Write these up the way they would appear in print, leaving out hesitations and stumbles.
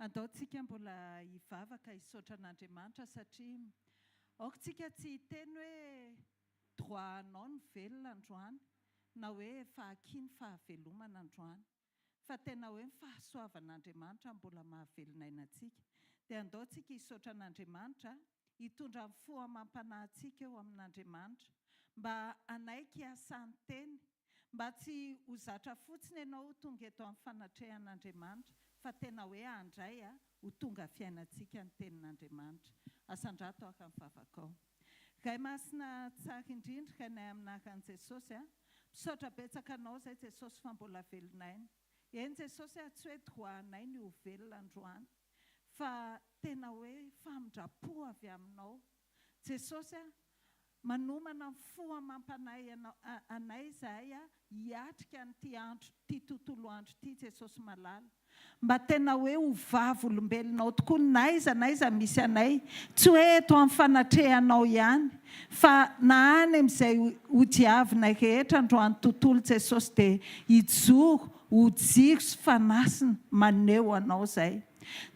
Andaontsika mbola hivavaka hisaotra an'Andriamanitra satria aokantsika tsy hiteny hoe droit anao ny velona androany na hoe fahakiny fahavelomana androany fa tena hoe ny fahasoavan'Andriamanitra mbola mahavelona ainantsika. Dia andaontsika hisaotra an'Andriamanitra hitondra ny fohamam-panahintsika eo amin'Andriamanitra mba hanaiky hiasany teny, mba tsy ho zatra fotsiny ianao tonga eto amin'ny fanatrehan'Andriamanitra fa tena hoe handray ho tonga fiainantsika ny tenin'Andriamanitra. Asandrato aka amin'ny vavakao. Ray masina tsara indrindra kainay aminaran'i Jesosy. Misaotra betsaka anao izay Jesosy fa mbola velonainy. Eny Jesosy tsy hoe droanay ny ho velona androany fa tena hoe famindrapo avy aminao. Jesosy manomana fohamam-panahy anay izahay hiatrika n'ity tontolo andro ity Jesosy malala. Mba tena hoe ho vavolombelonao tokoa na iza misy anay. Tsy hoe eto amin'ny fanatrehanao ihany fa na any amin'izay ho diavinay rehetra androany tontolo Jesosy dia hijoro, ho jiro sy fanasina maneho anao izay.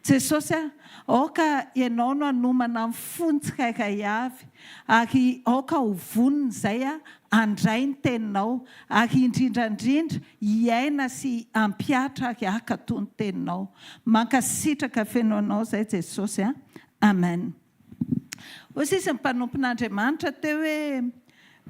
Jesosy aoka ianao no hanomana amin'ny fony tsirairay avy ary aoka ho vonona izay handray ny teninao ary indrindrandrindra hiaina sy hampiatra ary haka toy ny teninao. Mankasitraka feno anao izay Jesosy. Amen. Hoy izy ny mpanompon'Andriamanitra teo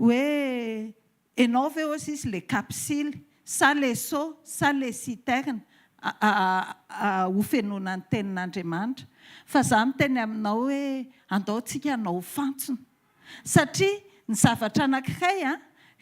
hoe ianao ve hoy izy les capsules ça les seaux ça les citernes ho fenona ny tenin'Andriamanitra. Fa za miteny aminao hoe andaontsika hanao fantsona satria ny zavatra anankiray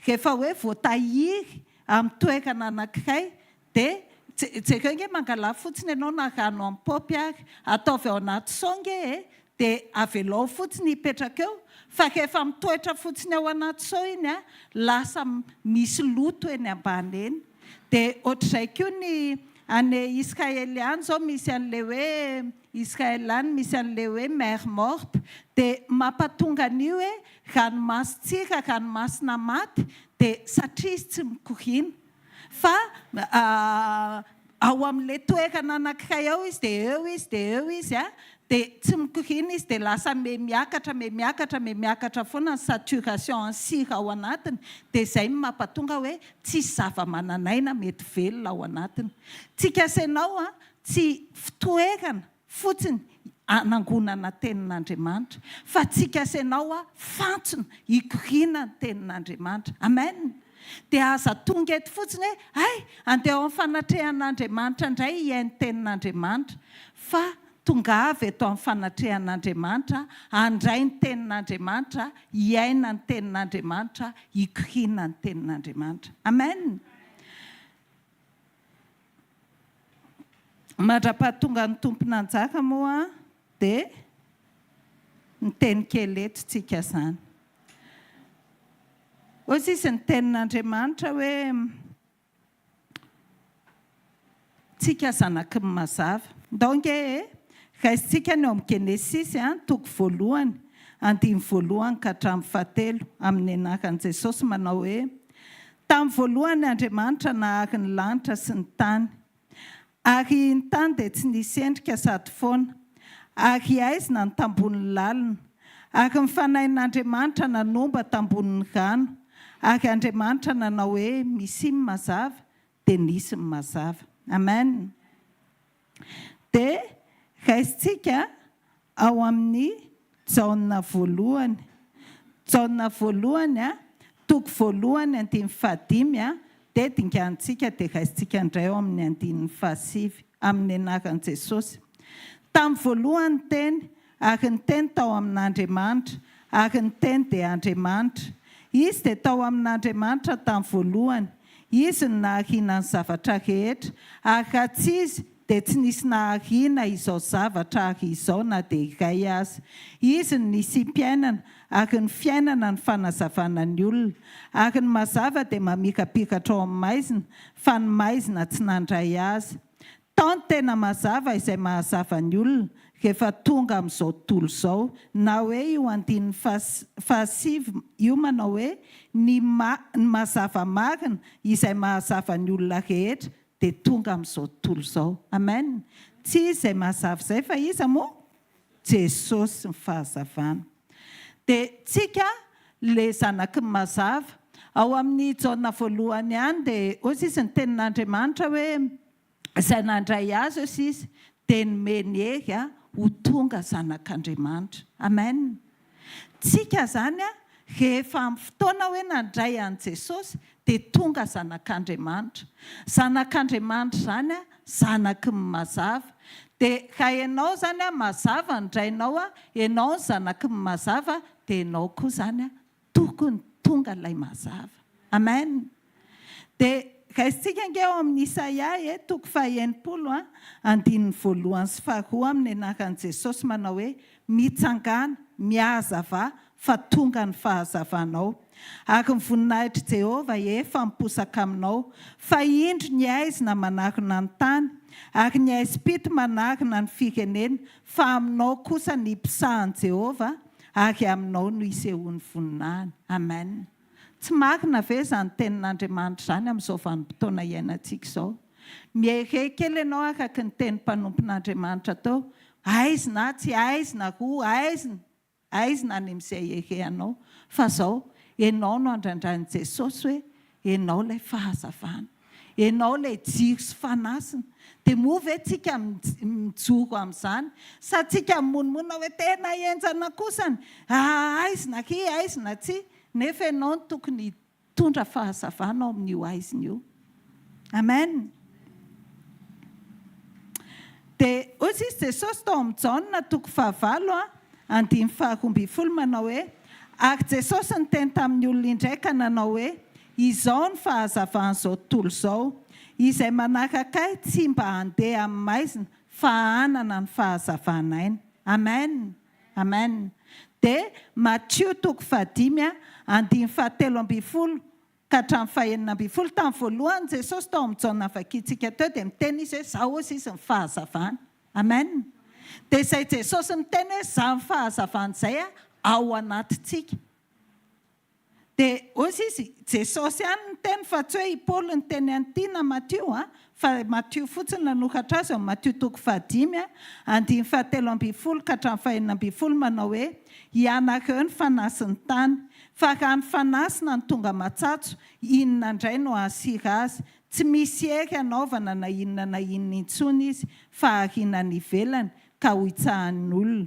rehefa hoe voatahiry amin'ny toerana anankiray dia jereo nge mangala fotsiny ianao na rano amin'ny paopy ary ataovy ao anaty songe dia avelao fotsiny hipetraka eo. Fa rehefa mitoetra fotsiny ao anaty so iny lasa misy loto eny ambany eny. Dia ohatr'izay koa ny any Israeliany zao misy an'le hoe Israelany misy an'le hoe mer morte dia mampatonga an'io hoe ranomasitsika ranomasina maty dia satria izy tsy mikoriana fa ao amin'le toerana anankiray ao izy dia eo izy dia eo izy dia tsy mikoriana izy dia lasa miakatra foana ny saturation en sira ao anatiny dia izay mampatonga hoe tsisy zava-mananaina mety velona ao anatiny. Tsika sainao tsy fitoerana fotsiny anangonana tenin'Andriamanitra fa tsika sainao fantsona hikoriana ny tenin'Andriamanitra. Amen. Dia aza tonga eto fotsiny hoe andeha ao amin'ny fanatrehan'Andriamanitra indray hiaino tenin'Andriamanitra fa tonga avy eto amin'ny fanatrehan'Andriamanitra handray ny tenin'Andriamanitra, hiaina ny tenin'Andriamanitra, hikoriana ny tenin'Andriamanitra. Amen. Mandra-pahatonga ny tompon'anjara moa dia ny teny kely eto tsika izany. Hoy izy ny tenin'Andriamanitra hoe tsika zanaky ny mazava. Donc raisitsika ny eo amin'ny Genesis toko voalohany 1 ka hatramin'ny 7 amin'ny anaran'i Jesosy manao hoe tamin'ny voalohany Andriamanitra nahary ny lanitra sy ny tany. Ary ny tany dia tsy nisy endrika sady foana ary aizina ny tambonin'ny lalina ary ny fanahin'Andriamanitra nanomba tambonin'ny rano ary Andriamanitra nanao hoe misy ny mazava dia nisy ny mazava. Amen. Dia raisitsika ao amin'ny Jaona voalohany. Jaona voalohany toko voalohany 15 dia dingantsika dia raisitsika indray ao amin'ny 15 amin'ny anaran'i Jesosy. Tamin'ny voalohany teny ary ny teny tao amin'Andriamanitra ary ny teny dia Andriamanitra. Izy dia tao amin'Andriamanitra tamin'ny voalohany. Izy ny nahariana ny zavatra rehetra ary raha tsy izy dia tsy nisy nahariana izao zavatra ary izao na dia iray aza. Izy ny nisim-piainana ary ny fiainana ny fanazavana ny olona ary ny mazava dia mamirapiratra ao amin'ny maizina fa ny maizina tsy nandray azy. Tao ny tena mazava izay mahazava ny olona rehefa tonga amin'izao tontolo izao na hoe io 1:5 io manao hoe ny mazava marina izay mahazava ny olona rehetra dia tonga amin'izao tontolo izao. Amen. Tsy izy izay mahazava izay fa iza moa? Jesosy ny fahazavana. Dia tsika le zanaky ny mazava ao amin'ny jaona voalohany ihany dia ozy izy ny tenin'Andriamanitra hoe izay nandray azy ozy izy dia nomeny hery ho tonga zanak'Andriamanitra. Amen. Tsika zany rehefa amin'ny fotoana hoe nandray an' Jesosy dia tonga zanak'Andriamanitra. Zanak'Andriamanitra zany zanaky ny mazava. Dia raha ianao zany mazava ndrainao ianao zanaky ny mazava dia ianao koa zany tokony tonga ilay mazava. Amen. Dia raisitsika nge ao amin'ny Isaia 1:2 amin'ny anaran'i Jesosy manao hoe mitsangana miazava fa tonga ny fahazavanao. Ary ny voninahitry Jehova efa miposaka aminao. Fa indro ny aizina manarina ny tany ary ny aisim-pito manarina ny firenena. Fa aminao kosa ny mpisahan Jehova ary aminao no isehoan'ny voninahiny. Amen. Tsy marina ve zany tenin'Andriamanitra zany amin'izao vanim-potoana iainantsika izao? Miehe kely ianao araka ny teny mpanompon'Andriamanitra tao. Aizina tsy aizina roa aizina any amin'izay eheanao. Fa izao ianao no andrandrany Jesosy hoe ianao ilay fahazavana. Ianao ilay jiro sy fanasina. Dia moa ve tsika mijoro amin'izany? Sa tsika monimona hoe tena enjana kosany? Aizina ky aizina tsy. Nefa ianao no tokony tondra fahazavana ao amin'io aizina io. Amen. Dia ozy izy Jesosy tao amin'ny Jaona 9:12 manao hoe ary Jesosy niteny tamin'ny olona indraika nanao hoe izao ny fahazavana izao tontolo izao. Izay manaraka ahy tsy mba handeha amin'ny maizina fa hanana ny fahazavana aina. Amen. Amen. Dia Matthieu 5:17 ka hatramin'ny 19 tamin'ny voalohany Jesosy tao amin'ny Jaona vakitsika teo dia miteny izy hoe izao ozy izy ny fahazavana. Amen. Dia izay Jesosy miteny hoe izao ny fahazavana izay ao anatitsika. Dia ozy izy Jesosy ihany ny teny fa tsy hoe i Paoly ny teny an'ity na Matthieu fa Matthieu fotsiny nanoratra azy ao Matthieu 5:17 ka hatramin'ny 19 manao hoe ianareo ny fanasin'ny tany. Fa raha ny fanasina ny tonga matsatso, inona indray no ahasira azy? Tsy misy hery anaovana na inona intsony izy, fa arinany ivelany ka ho itsahan'ny olona.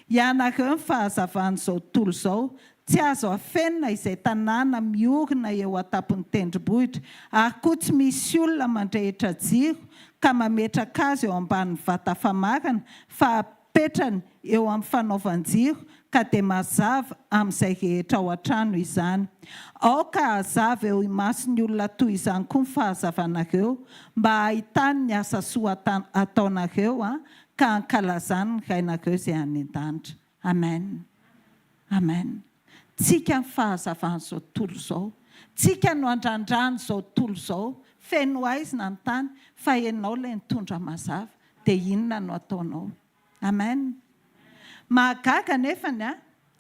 Ianareo ny fahazavana izao tontolo izao, tsy azo afenina izay tanàna miorina eo an-tampon'ny tendrombohitra, ary koa tsy misy olona mandrehitra jiro ka mametraka azy eo ambanin'ny vata famarana, fa apetrany eo amin'ny fanaovan-jiro ka dia mazava amin'izay rehetra ao an-trano izany. Aoka hazava eo imason'ny olona toy izany koa ny fahazavanareo, mba hahitany ny asa soa ataonareo ka hankalazany ny rainareo izay any an-danitra. Amen. Amen. Tsika ny fahazavana izao tontolo izao. Tsika no andrandrany izao tontolo izao. Feno aizina ny tany fa ianao ilay nitondra mazava dia inona no ataonao? Amen. Mahagaga nefany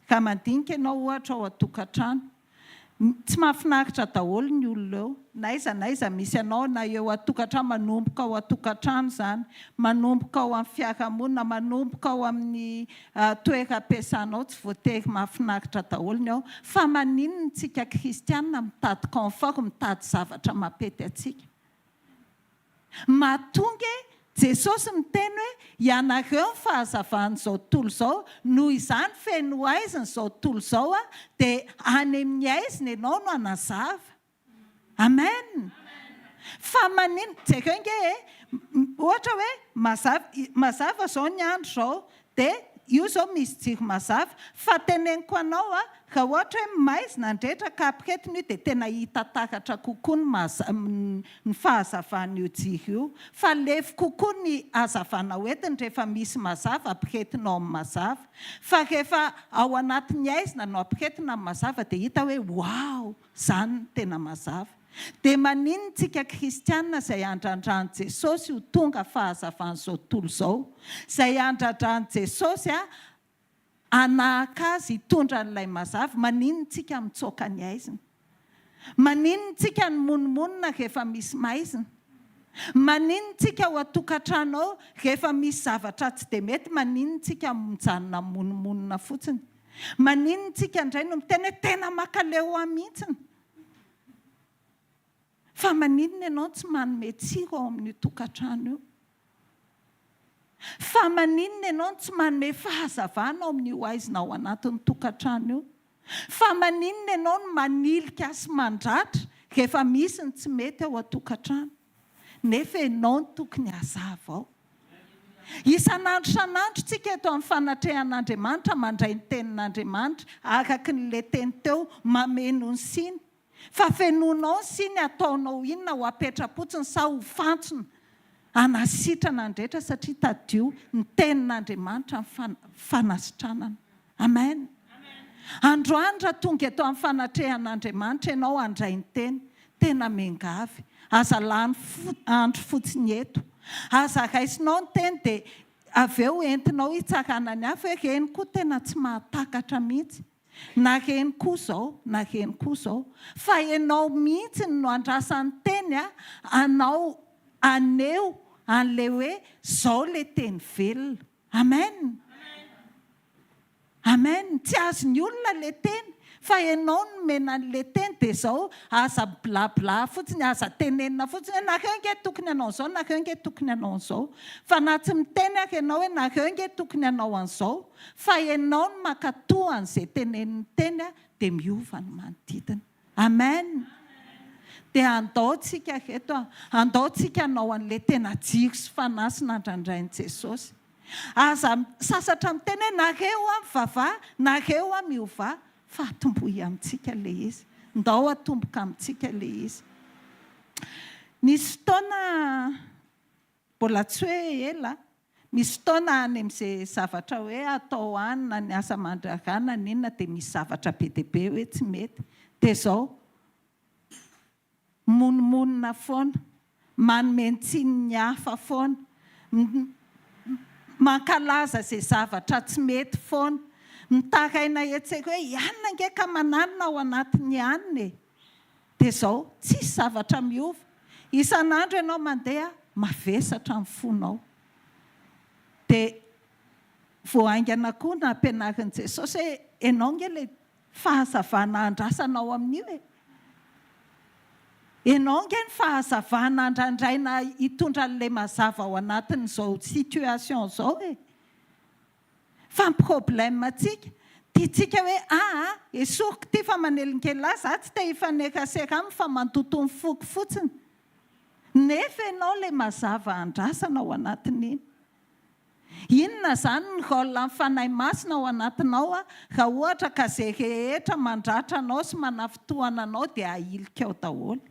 ka mandinika ianao ohatra ao an-tokantrano. Tsy mahafinaritra daholo ny olona eo. Naiza misy ianao na eo an-tokantrano, manomboka ao an-tokantrano zany, manomboka ao amin'ny fiarahamonina, manomboka ao amin'ny toeram-piasanao, tsy voatery mahafinaritra daholo ny ao. Fa maninona tsika kristianina mitady confort, mitady zavatra mampety atsika? Mahatonga Jesosy miteny hoe ianareo ny fahazavana izao tontolo izao, noho izany feno aizina izao tontolo izao dia any amin'ny aizina ianao no hanazava. Amen. Fa maninona jereo nge ohatra hoe mazava izao ny andro izao dia io izao misy jiro mazava, fa teneniko anao raha ohatra hoe maizina andretra ka apiketiny io dia tena hita takatra kokoa ny fahazavan'io jiro io. Fa lefo kokoa ny hazavana hoentiny rehefa misy mazava apiketinao amin'ny mazava. Fa rehefa ao anatin'ny aizina no apiketina amin'ny mazava dia hita hoe wow, izany no tena mazava. Dia maninona tsika kristianina izay andrandrany Jesosy ho tonga fahazavana izao tontolo izao, izay andrandrany Jesosy anahaka azy hitondra n'ilay mazava, maninona tsika mitsoaka ny aizina? Maninona tsika ny monimonina rehefa misy maizina? Maninontsika ho atokantrano ao rehefa misy zavatra tsy dia mety, maninontsika mijanona monmonina fotsiny. Maninontsika indray no miteny hoe tena makaleo ahy mihitsiny. Fa maninona ianao tsy manome tsiro ao amin'ny tokantrano io? Fa maninona ianao tsy manome fahazavana ao amin'ny hoaizina ao anatin'ny tokantrano io? Fa maninona ianao no manilika sy mandratra rehefa misy ny tsy mety ao an-tokantrano? Nefa ianao no tokony hazava ao. Isan'andro isan'andro tsika eto amin'ny fanatrehan'Andriamanitra mandray ny tenin'Andriamanitra araka n'ilay teny teo mameno ny siny. Fa fenonao ny siny ataonao inona ho apetra-potsiny sa ho fantsona hanasitrana ny rehetra satria tadio ny tenin'Andriamanitra ny fanasitranana. Amen. Androany raha tonga eto amin'ny fanatrehan'Andriamanitra ianao handray ny teny, tena mengavy. Aza lany andro fotsiny eto. Aza raisinao ny teny dia avy eo entinao hitsarana ny hafa hoe reny koa tena tsy mahatakatra mihitsy. Na reny koa izao, na reny koa izao. Fa ianao mihitsy no andrasan'ny teny anao aneo an'ilay hoe izao ilay teny velona. Amen. Amen. Tsy azon'ny olona ilay teny. Fa ianao no mena an'ilay teny dia izao aza blabla fotsiny, aza tenenina fotsiny. Nareo nge tokony hanao an'izao, nareo nge tokony hanao an'izao. Fa na tsy miteny ary ianao hoe nareo nge tokony hanao an'izao. Fa ianao no mankatoa an'izay tenenin'ny teny dia miova ny manodidina. Amen. Dia andaontsika reto, andaontsika hanao an'ilay tena jiro sy fanasina andrandrain'i Jesosy. Aza sasatra miteny hoe nareo mivavaha, nareo miova. Fa atombohy amintsika ilay izy. Ndao atomboka amintsika ilay izy. Nisy fotoana, mbola tsy hoe ela, misy fotoana any amin'izay zavatra hoe atao any na ny asa aman-drahana n'inona dia misy zavatra be dia be hoe tsy mety. Dia izao, monomonina foana, manome ny tsininy hafa foana, mankalaza izay zavatra tsy mety foana. Mitaraina etseka hoe ianona nge ka mananina ao anatin'ny anina e. Dia izao, tsisy zavatra miova. Isan'andro ianao mandeha, mavesatra ny fonao. Dia voahaingana koa na ampianarin'i Jesosy hoe ianao nge ilay fahazavana andrasanao amin'io e. Ianao nge ny fahazavana andrandraina hitondra an'ilay mazava ao anatin'izao situation izao e. Fa ny problème tsika, dia tsika hoe esoriko ty fa manelinkelina za tsy te hifanerasera aminy fa mandoto ny foko fotsiny. Nefa ianao ilay mazava andrasana ao anatin'iny. Inona izany ny rôle amin'ny fanahy masina ao anatinao raha ohatra ka izay rehetra mandratra anao sy manafitohana anao dia ahilika ao daholo.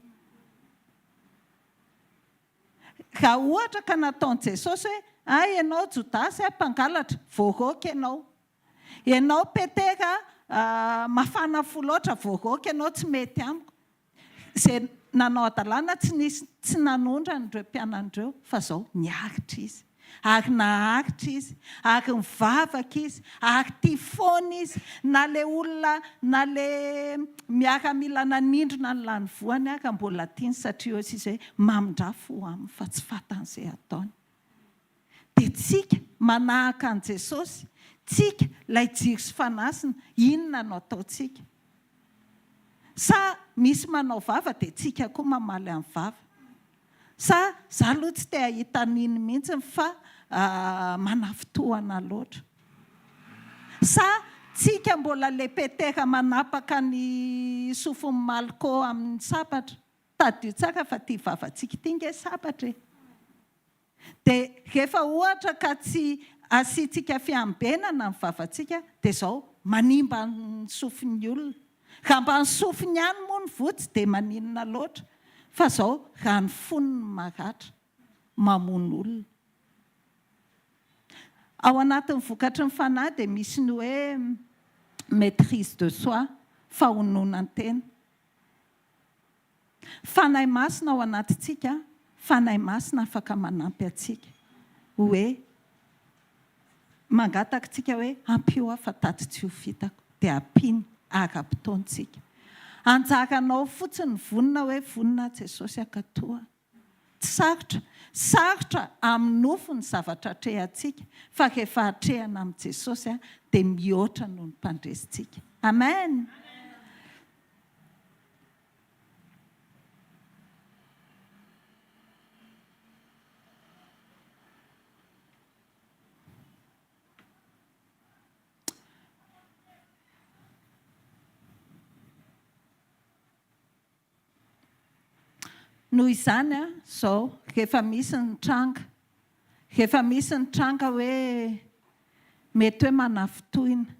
Raha ohatra ka nataon'i Jesosy hoe ianao Jodasy mpangalatra, voaroka ianao. Ianao Petera mafana fo loatra, voaroka ianao tsy mety amiko. Izay nanao adalàna tsy nanondra n'ireo mpianan'ireo fa izao niaritra izy. Ary naharitra izy, ary mivavaka izy, ary tia foana izy. Na ilay olona, na ilay miaramila nanindrona ny lany voany ary mbola tiany satria izy hoe mamindra-fo aminy fa tsy fatan'izay ataony. Dia tsika manahaka an'i Jesosy, tsika ilay jiro sy fanasina, inona no ataontsika? Sa misy manao vava dia tsika koa mamaly amin'ny vava? Sa za aloha tsy te hahita an'iny mihitsy fa manafitohana loatra? Sa tsika mbola ilay Petera manapaka ny sofin'ny malikô amin'ny sabatra? Tadio tsara fa ty vavantsika ity nge sabatra e. Dia rehefa ohatra ka tsy asiantsika fiambenana ny vavantsika, dia izao manimba ny sofin'ny olona. Raha mba ny sofiny ihany moa ny votsy dia maninona loatra. Fa izao raha ny foniny maratra, mamono olona. Ao anatin'ny vokatry ny fanahy dia misy ny hoe maîtrise de soi, fahononan-tena. Fanahy masina ao anatintsika, fanahy masina afaka manampy antsika. Hoe mangataka tsika hoe ampio fa tato tsy ho vitako, dia ampiany ara-potoantsika. Anjaranao fotsiny vonona hoe vonona Jesosy akatoa. sarotra amin'ny nofo ny zavatra atrehantsika fa rehefa atrehana amin'i Jesosy dia mihoatra noho ny mpandresintsika. Amen. Noho izany zao rehefa misy ny tranga hoe mety hoe manafitohina,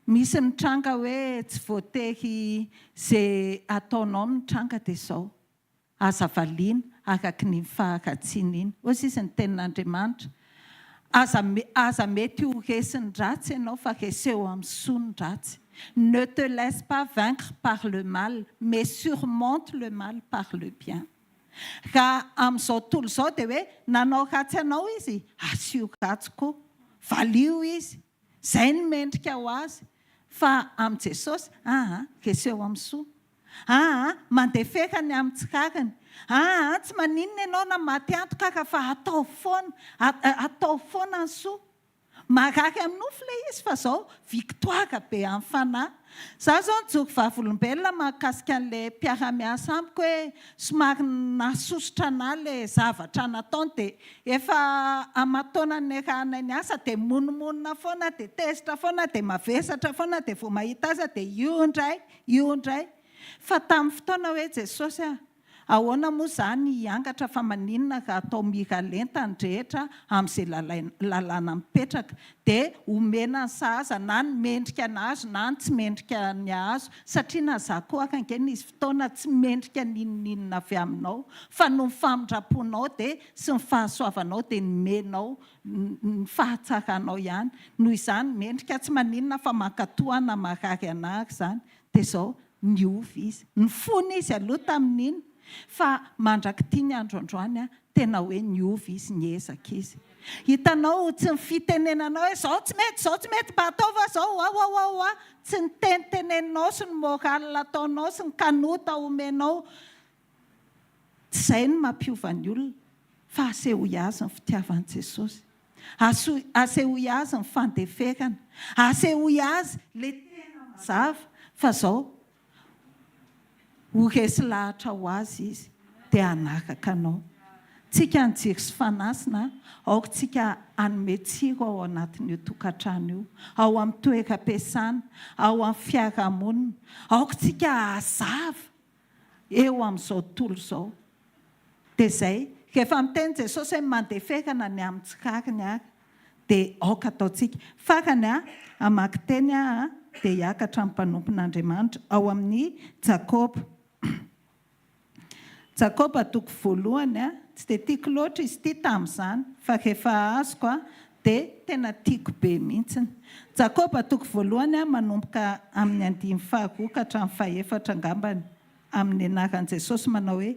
misy ny tranga hoe tsy voatery izay ataonao ny tranga dia izao aza valiana araka ny faharatsiana iny. Ozy izy ny tenin'Andriamanitra, aza mety ho resy ny ratsy ianao fa reseo amin'ny soa ny ratsy. Ne te laisse pas vaincre par le mal, mais surmonte le mal par le bien. Raha amin'izao tontolo izao dia hoe nanao ratsy anao izy, asio ratsy koa, valio izy, izay ny mendrika ho azy. Fa amin'i Jesosy, reseo amin'ny soa. Mandeha ferany amin'ny tsirarany. Tsy maninona ianao na maty antoka fa atao foana ny soa. Marary amin'ny nofo ilay izy fa izao victoire be amin'ny fanahy. Zaho izao nijoro vavolombelona mahakasika an'ilay mpiara-miasa amiko hoe somary nasosotra anahy ilay zavatra nataony dia efa amataonany arahana ny asa dia monomonina foana dia tezitra foana dia mavesatra foana dia vao mahita aza dia io indray. Fa tamin'ny fotoana hoe Jesosy ahoana moa izany hiangatra fa maninona raha atao miralenta ny rehetra amin'izay lalàna mipetraka dia omena ny sahaza na ny mendrika ny azo na ny tsy mendrika ny azo, satria na za koa akankeny izy fotoana tsy mendrika ninonina avy aminao fa no ny famindraponao dia sy ny fahasoavanao dia nomenao ny fahatsaranao ihany. Noho izany mendrika tsy maninona fa mankatohana marary anahy izany dia izao niovy izy, ny fony izy aloha tamin'iny. Fa mandrakity ny androandroany tena hoe niovy izy, niezaka izy. Hitanao tsy ny fitenenanao hoe izao tsy mety mba ataova izao, tsy ny teniteneninao sy ny moraly ataonao sy ny kanota omenao. Tsy izay no mampiova ny olona fa asehoy azy ny fitiavan'i Jesosy. Asehoy azy ny fandeferana, asehoy azy le tena mazava fa izao ho resy lahatra ho azy izy dia hanaraka anao. Tsika nijery sy fanasina, aoka tsika hanome tsiro ao anatin'io tokantrano io, ao amin'ny toeram-piasana, ao amin'ny fiarahamonina, aoka tsika hazava eo amin'izao tontolo izao. Dia izay, rehefa miteny Jesosy hoe mandeferana ny amin'ny tsirariny dia aoka ataontsika. Farany hamaky teny dia hiakatra amin'ny mpanompon'Andriamanitra ao amin'ny Jakoba toko voalohany tsy dia tiako loatra izy ity tamin'izany fa rehefa azoko dia tena tiako be mihitsiny. Jakoba toko voalohany manomboka amin'ny 5 ka hatramin'ny 7 angambany amin'ny anaran'i Jesosy manao hoe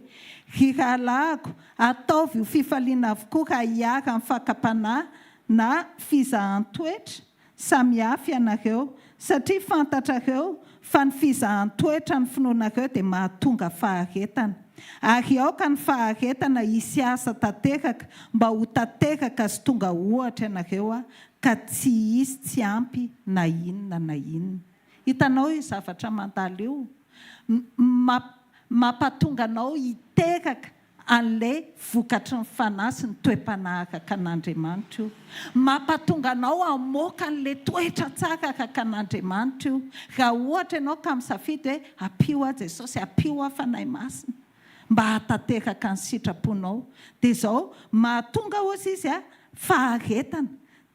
ry rahalahiko, ataovy ho fifaliana avokoa raha hiara amin'ny fakapanahy na fizahan-toetra samihafa ianareo, satria fantatrareo fa ny fizahan-toetra ny finoanareo dia mahatonga faharetana. Ary aoka ny faharetana hisy asa tanteraka mba ho tanteraka sy tonga ohatra ianareo ka tsy hisy tsy ampy na inona. Hitanao io zavatra mandalo io mampatonga anao hiteraka an'ilay vokatry ny fanahy sy ny toe-panaraka an'Andriamanitra io. Mampatonga anao hamoaka an'ilay toetra tsara araka an'Andriamanitra io. Raha ohatra ianao ka misafidy hoe ampio a Jesosy, ampio a fanahy masina mba hatanteraka ny sitraponao, dia izao mahatonga ozy izy faharetana.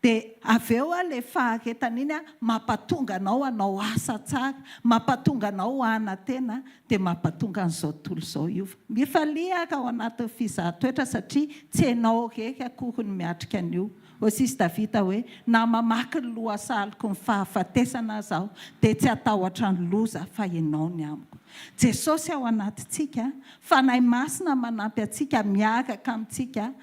Dia avy eo ilay faharetana iny mampatonga anao hanao asa tsara, mampatonga anao hanantena, dia mampatonga an'izao tontolo izao io. Mifalia ao anatin'ny fizahan-toetra satria tsy hainao rery akory ny miatrika an'io. Ozy izy Davida hoe na mamaky ny lohasaliko ny fahafatesana zaho dia tsy atahotra ny loza fa ianao ny amiko. Jesosy ao anatintsika, fanahy masina manampy antsika, miaraka amintsika,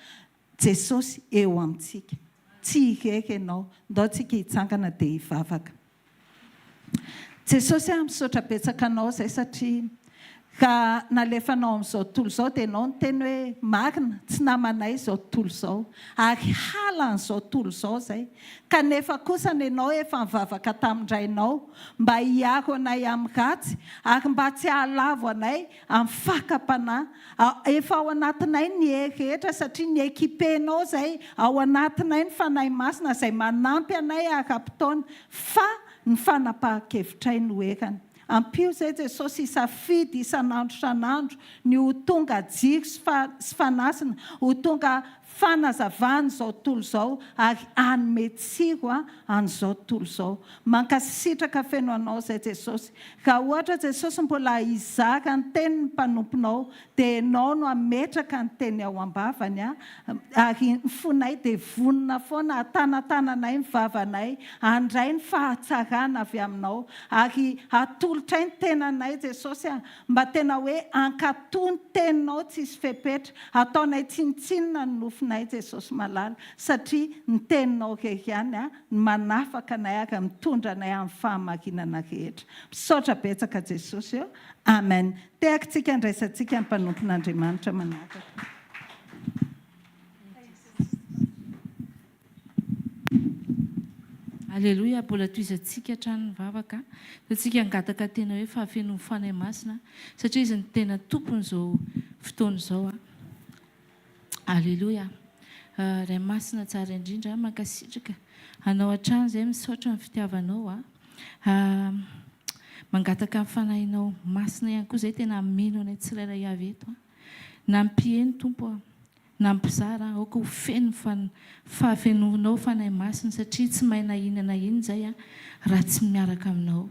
Jesosy eo amintsika. Tsy hirery ianao, ndao tsika hitsangana dia hivavaka. Jesosy misaotra betsaka anao izay satria ka nalefanao amin'izao tontolo izao dia ianao ny teny hoe marina tsy namanay izao tontolo izao ary halan'izao tontolo izao izay kanefa kosa ny ianao efa mivavaka tamin'indrainao mba hiaro anay amin'ny ratsy ary mba tsy hahalavo anay amin'ny fakapanahy efa ao anatinay ny hery rehetra satria ny ekipenao izay ao anatinay ny fanahy masina izay manampy anay ara-potoana fa ny fanapahan-kevitray no erany. Ampio izay Jesosy isafidy isan'andro isan'andro ny ho tonga jiro sy fanasina, ho tonga fanazavana izao tontolo izao ary hanome tsiro an'izao tontolo izao. Mankasitraka feno anao izay Jesosy. Raha ohatra Jesosy mbola hizaka ny tenin'ny mpanomponao dia ianao no ametraka ny teny ao am-bavany ary ny fonay dia vonona foana hatanatananay ny vavanay handray ny fahatsarana avy aminao ary hatolotray ny tenanay Jesosy mba tena hoe ankatoa ny teninao tsisy fepetra ataonay tsinitsinina ny nofinay Jesosy malala satria ny teninao rery ihany ny manafaka anay ary mitondra anay amin'ny fahamarinana rehetra. Misaotra betsaka Jesosy eo. Amen. Tehakintsika ndraisantsika ny mpanompon'Andriamanitra manaraka. Alleluia, mbola toizantsika hatrany mivavaka satsika angataka tena hoe fahafenon'ny fanahy masina satria izy ny tena tompon'izao fotoana izao. Alleluia. Ray masina tsara indrindra mankasitraka anao hatrany izay misaotra ny fitiavanao mangataka amin'ny fanahinao masina ihany koa izay tena mino anay tsirairay avy eto nampiheny tompo na mpizara aoka ho feno fahafenonao fanahy masina satria tsy mahay na inona izay raha tsy miaraka aminao.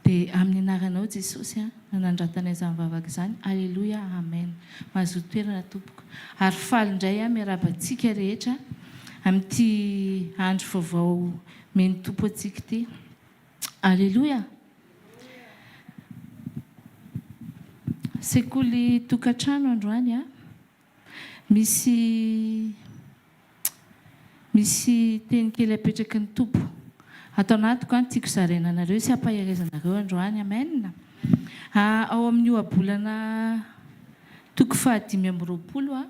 Dia amin'ny anaranao Jesosy nanandratanay izany vavaka izany. Alleluia, amen. Mahazo toerana tompoko. Ary faly indray miarabantsika rehetra amin'ity andro vaovao meny tompo antsika ity. Alleluia. Sekoly tokantrano androany misy teny kely apetraky ny tompo. Atao anatiko tiako zaraina anareo sy ampaherezanareo androany. Amen. Ao amin'ny ohabolana toko 5:20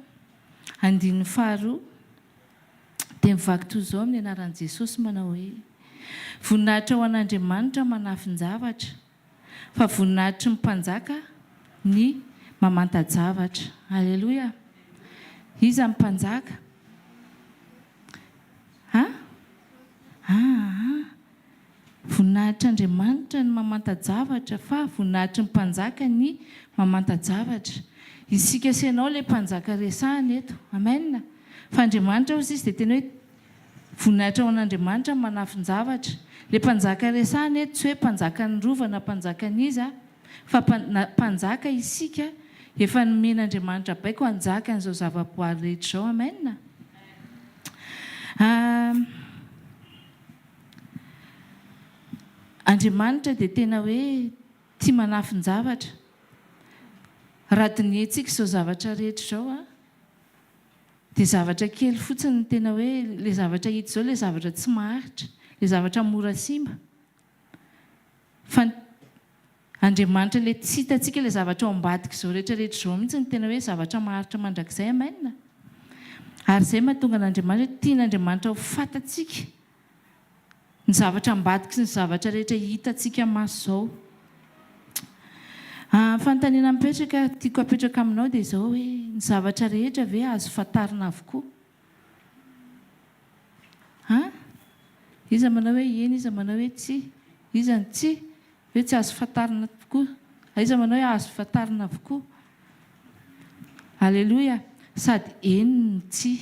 andininy 2 dia mivaky toy izao amin'ny anaran'i Jesosy manao hoe voninahitra ho an'Andriamanitra manafin-javatra fa voninahitry ny mpanjaka ny mamanta-javatra. Alleluia. Iza ny mpanjaka? Voninahitr'Andriamanitra ny mamanta-javatra fa voninahitry ny mpanjaka ny mamanta-javatra. Isika senao ilay mpanjaka resahana eto. Amen. Fa Andriamanitra hozy izy dia tena hoe voninahitra ho an'Andriamanitra manafin-javatra. Ilay mpanjaka resahana eto tsy hoe mpanjaka ny rova na mpanjaka n'iza fa mpanjaka isika efa nomen'Andriamanitra baiko hanjaka an'izao zava-boary rehetra izao. Amen. Andriamanitra dia tena hoe tia manafin-javatra. Raha diniantsika izao zavatra rehetra izao dia zavatra kely fotsiny ny tena hoe ilay zavatra hita izao ilay zavatra tsy maharitra, ilay zavatra mora simba. Fa Andriamanitra ilay tsy hitantsika ilay zavatra ao ambadika izao rehetrarehetra izao mihitsy ny tena hoe zavatra maharitra mandrakizay. Amen. Ary izay mahatonga an'Andriamanitra tian'Andriamanitra ho fantatsika ny zavatra ambadika sy ny zavatra rehetra hitantsika maso izao. Fanontaniana mipetraka tiako apetraka aminao dia izao hoe ny zavatra rehetra ve azo fantarina avokoa? Iza manao hoe eny, iza manao hoe tsy, iza ny tsy hoe tsy azo fantarina avokoa, iza manao hoe azo fantarina avokoa. Alleluia. Sady eny ny tsy.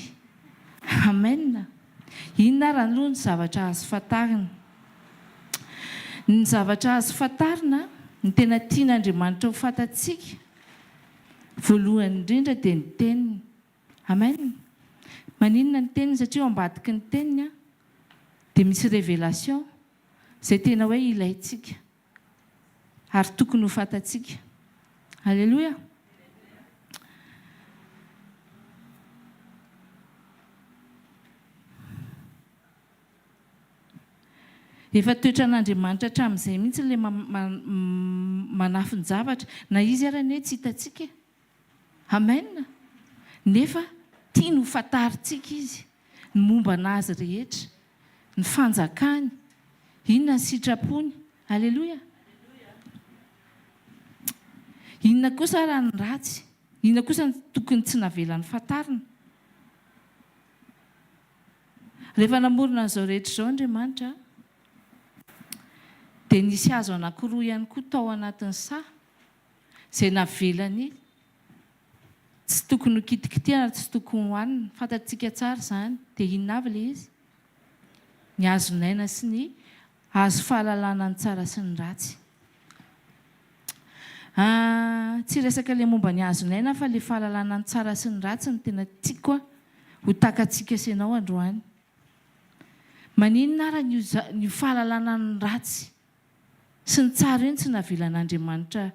Amen. Inona ary aloha ny zavatra azo fantarina? Ny zavatra azo fantarina ny tena tian'Andriamanitra ho fantatsika voalohany indrindra dia ny teniny. Amen. Maninona ny teniny? Satria ao ambadiky ny teniny dia misy révélation izay tena hoe ilayntsika ary tokony ho fantatsika. Alleluia. Efa toetra an'Andriamanitra hatramin'izay mihitsy ilay manafy ny zavatra na izy arany hoe tsy hitantsika amen nefa tia ny hofantaritsika izy ny momba anazy rehetra ny fanjakany inona ny sitrapony aleloia inona kosa raha ny ratsy inona kosa ny tokony tsy navelan'ny fantarina rehefa namorona an'izao rehetra izao Andriamanitra dia nisy hazo anankiroa ihany koa tao anatin'ny saha izay navelany tsy tokony ho kitikitihana tsy tokony hohanina fantatsika tsara izany dia inona avy ilay izy ny hazonaina sy ny hazo fahalalana ny tsara sy ny ratsy tsy resaka ilay momba ny hazonaina fa ilay fahalalana ny tsara sy ny ratsy ny tena tiako ho takantsika senao androany maninona ara ny fahalalana ny ratsy sy ny tsara eny tsy navelan'Andriamanitra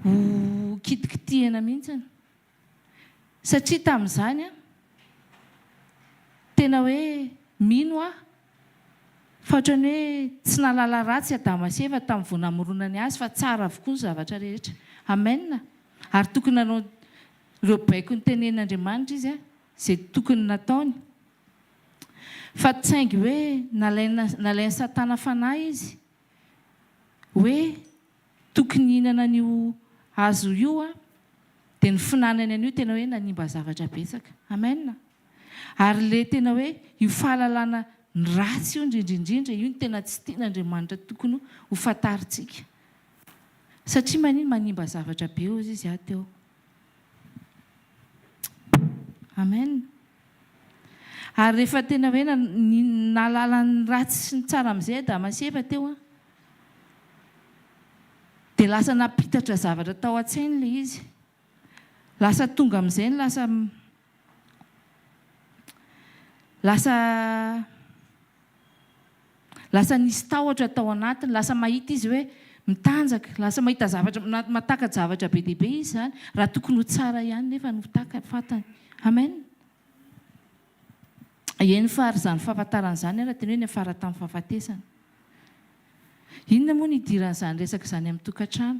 ho kitikitihana mihitsiny satria tamin'izany tena hoe mino fa ohatrany hoe tsy nalala ratsy Adama sy Eva tamin'ny vao namoronany azy fa tsara avokoa ny zavatra rehetra amen ary tokony nanao ireo baiko ny tenen'Andriamanitra izy izay tokony nataony fa tsaingy hoe nalainy Satana fanahy izy hoe tokony hinana an'io hazo io dia ny finanany an'io tena hoe nanimba zavatra betsaka amen ary le tena hoe io fahalalana ny ratsy io indrindrindrindra io ny tena tsy tian'Andriamanitra tokony ho fantaritsika satria manino manimba zavatra be izy teo amen ary rehefa tena hoe nalala ny ratsy sy ny tsara amin'izay Adama sy Eva teo dia lasa napitatra zavatra tao an-tsainy ilay izy lasa tonga amin'izay ny lasa nisy tahotra tao anatiny lasa mahita izy hoe mitanjaka lasa mahita zavatra mataka zavatra be dia be izy zany raha tokony ho tsara ihany nefa no fantany amen eny fa ary izany fahafantaran'izany raha tena hoe ny afara tamin'ny fahafatesana inona moa ny idiran'izany resaka izany amin'ny tokantrano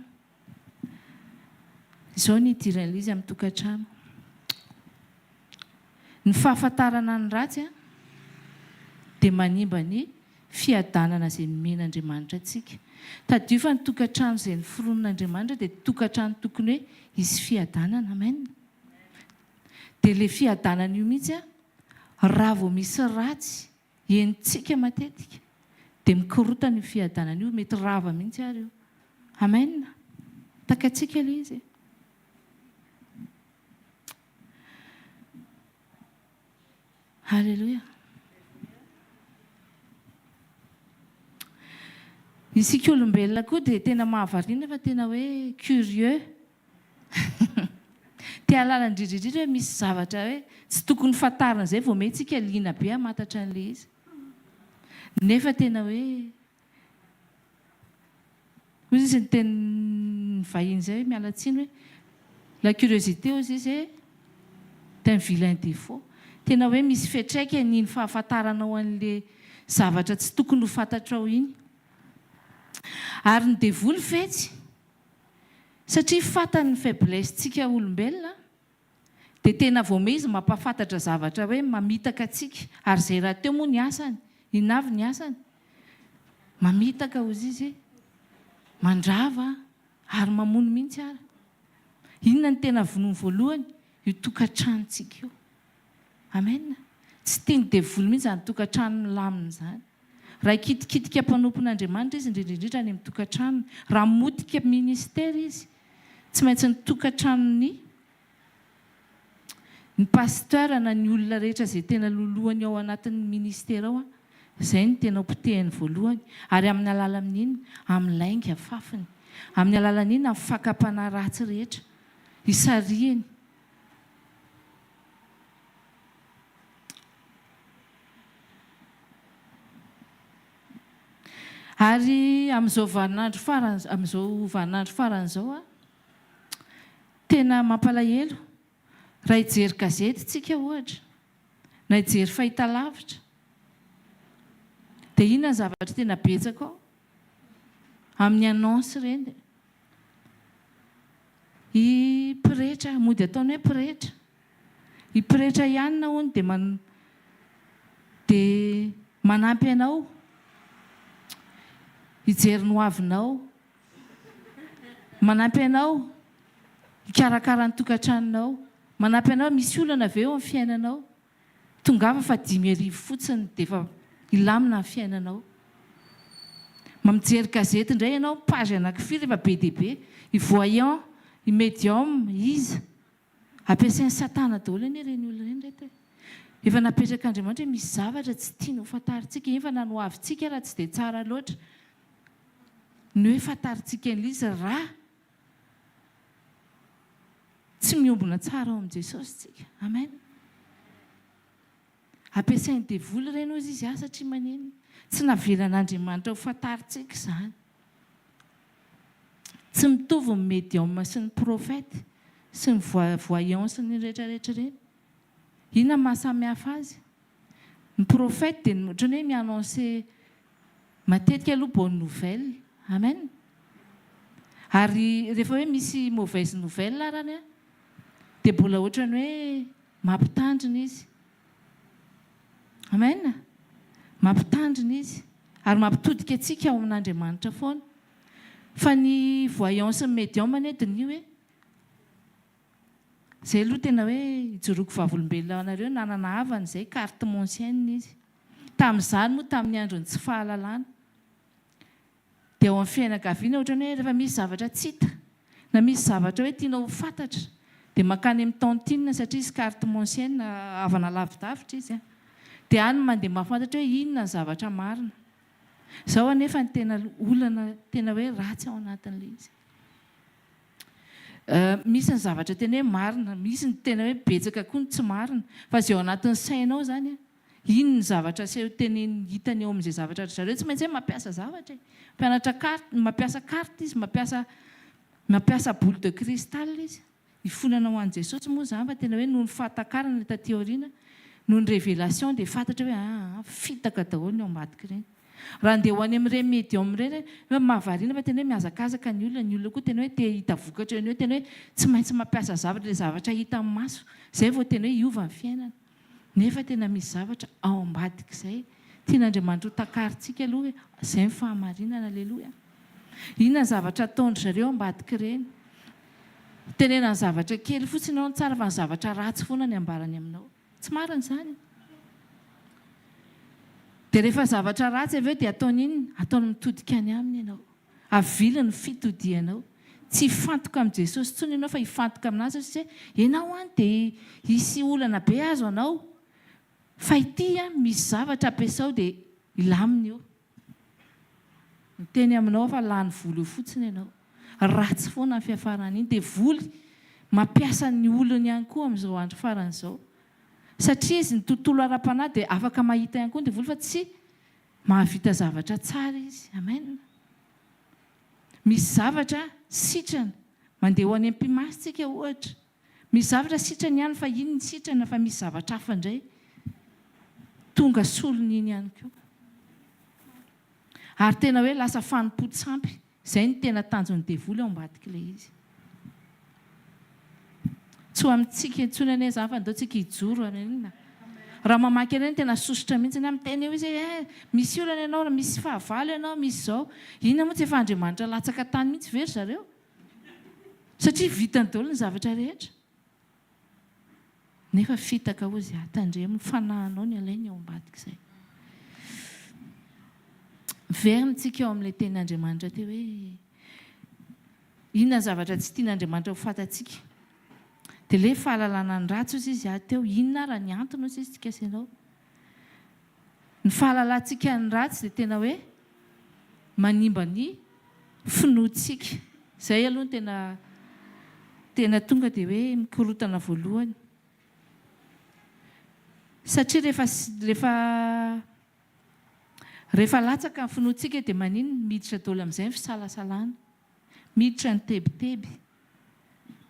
izao ny idiran'ilay izy amin'ny tokantrano ny fahafantarana ny ratsy dia manimba ny fiadanana izay nomen'Andriamanitra antsika tadio fa ny tokantrano izay ny foronon'Andriamanitra dia tokantrano tokony hoe isy fiadanana amen dia ilay fiadanana io mihitsy raha vao misy ratsy enitsika matetika dia mikorotana io fiadanana io mety rava mihitsy ary io amen takatsika ilay izy halleloia isika olombelona koa dia tena mahavariana fa tena hoe curieux tia halala indridridrindra hoe misy zavatra hoe tsy tokony fantarina izay vao mentsika liana be hamantatra an'ilay izy nefa tena hoe ozy izy ny teny vahiny izay hoe mialatsiny hoe la curiosité ozy izy c'est un vilain défaut tena hoe misy fetraika niny fahafantaranao an'ilay zavatra tsy tokony ho fantatrao iny ary ny devoly fetsy satria fantany faiblesse-tsika olombelona dia tena vao me izy mampafantatra zavatra hoe mamitaka atsika ary izay raha teo moa ny asany inavy ny asany mamitaka ozy izy mandrava ary mamono mihitsy ary inona ny tena vonoany voalohany io tokantranontsika io amen tsy tiany devoly mihitsy zany tokantrano milamina izany raha kitikitika mpanompon'Andriamanitra izy indrindrindrindra any amin'ny tokantrano raha motika ministera izy tsy maintsy ny tokantranony ny pasteur na ny olona rehetra izay tena lolohany ao anatin'ny ministera ao izay ny tena potehany voalohany ary amin'ny alalan'inona amin'ny lainga fafiny amin'ny alalan'inona amin'ny fakapana ratsy rehetra isariany ary amin'izao vaninandro faran'izao tena mampalahelo raha hijery gazety tsika ohatra na hijery fahitalavitra dia inona ny zavatra tena betsaka ao amin'ny annonce ireny. I pretra mody ataony hoe pretra. I pretra ihany na hono dia manampy anao hijery ny hoavinao, manampy anao hikarakara ny tokantranonao, manampy anao misy olana avy eo amin'ny fiainanao. Tongava fa 5,000 fotsiny dia efa ilamina ny fiainanao. Mamijery gazety indray ianao page anankifiry rehefa be dia be. I voyant, i médium, izy ampiasain'ny satana daholo anie ireny olona ireny reto. Efa napetraka Andriamanitra hoe misy zavatra tsy tiana ho fantarintsika, efa na no avintsika raha tsy dia tsara loatra. Ny hoe fantarintsika an'izy raha tsy miombona tsara ao amin'i Jesosy tsika. Amen. Ampiasain'ny devoly ireny ozy izy satria manino tsy navelan'Andriamanitra ho fantarintsika izany. Tsy mitovy ny médium sy ny prophète sy ny voyant sy ny rehetrarehetra ireny. Inona mahasamihafa azy? Ny prophète dia ohatran'ny hoe mi-annoncer matetika aloha bonne nouvelle. Amen. Ary rehefa hoe misy mauvaise nouvelle arany dia mbola ohatran'ny hoe mampitandrina izy. Amen. Mampitandrina izy ary mampitodika antsika ao amin'Andriamanitra foana. Fa ny voyant sy ny médium dia ny hoe izay aloha tena hoe hijoroako vavolombelona anareo nanana havana izay carte monsienne izy. Tamin'izany moa tamin'ny andron'ny tsy fahalalana dia ao amin'ny fianakaviana ohatran'ny hoe rehefa misy zavatra tsy hita na misy zavatra hoe tianao ho fantatra dia makany amin'ny tontine satria izy carte monsienne havana lavidavitra izy. Dia any mandeha mahafantatra hoe inona ny zavatra marina. Izao anefa ny tena olana tena hoe ratsy ao anatin'ilay izy. Misy ny zavatra tena hoe marina, misy ny tena hoe betsaka koa ny tsy marina. Fa izay ao anatin'ny sainao izany iny ny zavatra sy teneny hitany eo amin'izay zavatra zareo tsy maintsy hoe mampiasa zavatra. Mpianatra carte, mampiasa carte izy, mampiasa boule de cristal izy. Ifonana ho an'i Jesosy moa izany fa tena hoe noho ny fahatakarana taty aoriana, noho ny révélation dia fantatra hoe fitaka daholo ny ao ambadika ireny. Raha andeha ho any amin'ireny médium ireny hoe mahavariana fa tena hoe mihazakazaka ny olona koa tena hoe te hita vokatra eny hoe tena hoe tsy maintsy mampiasa zavatra ilay zavatra hita amin'ny maso. Izay vao tena hoe hiova ny fiainana. Nefa tena misy zavatra ao ambadika izay tian'Andriamanitra ho takarintsika aloha hoe izay ny fahamarinana. Aleloia. Inona ny zavatra ataondry zareo ambadika ireny? Tenena ny zavatra kely fotsiny ao ny tsara fa ny zavatra ratsy foana ny ambarany aminao. Tsy marina izany. Dia rehefa zavatra ratsy avy eo dia ataony inona? Ataony mitodika any aminy ianao. Avily ny fitodianao. Tsy hifantoka amin'i Jesosy intsony ianao fa hifantoka aminazy hoe ianao dia hisy olana be azo anao. Fa ity misy zavatra ampiasao dia ilamina eo. Miteny aminao fa lany voly eo fotsiny ianao. Ratsy foana ny fiafarana iny dia voly mampiasa ny olony ihany koa amin'izao andro faran'izao. Satria izy ny tontolo ara-panahy dia afaka mahita ihany koa ny devoly fa tsy mahavita zavatra tsara izy. Amen. Misy zavatra sitrana mandeha ho any am-pimasitsika ohatra. Misy zavatra sitrana ihany fa iny ny sitrana fa misy zavatra hafa indray tonga solony iny ihany koa. Ary tena hoe lasa fanompo-tsampy. Izay ny tena tanjon'ny devoly ao ambadika ilay izy. Tsy ho amintsika intsony anie izany fa ndao tsika hijoro an'inona. Raha mamaky an'iny tena sosotra mihitsy amin'ny teny eo izy misy olana ianao, misy fahavalo ianao, misy izao. Inona moa tsy efa Andriamanitra latsaka tany mihitsy very zareo? Satria vitany daholo ny zavatra rehetra. Nefa fitaka hozy tandremo fanahinao ny alainy ao ambadika izay. Verina tsika eo amin'ilay tenin'Andriamanitra teo hoe inona ny zavatra tsy tian'Andriamanitra ho fantatsika. Dia ilay fahalalana ny ratsy ozy izy teo inona raha ny antony ozy izy tsika senao. Ny fahalalantsika ny ratsy dia tena hoe manimba ny finoantsika. Izay aloha tena tonga dia hoe mikorotana voalohany. Satria rehefa latsaka ny finoantsika dia manino miditra daholo amin'izay ny fisalasalana, miditra ny tebiteby,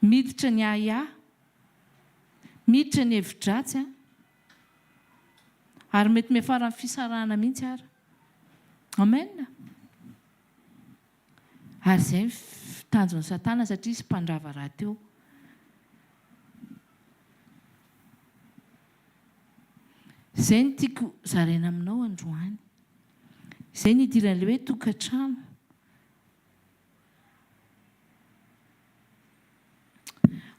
miditra ny ahiahy, miditra ny hevi-dratsy ary mety miafara ny fisarahana mihitsy ary. Amen. Ary izay fitanjon'ny satana satria sy mpandrava raha teo. Izay no tiako zaraina aminao androany. Izay ny idiran'ilay hoe tokantrano.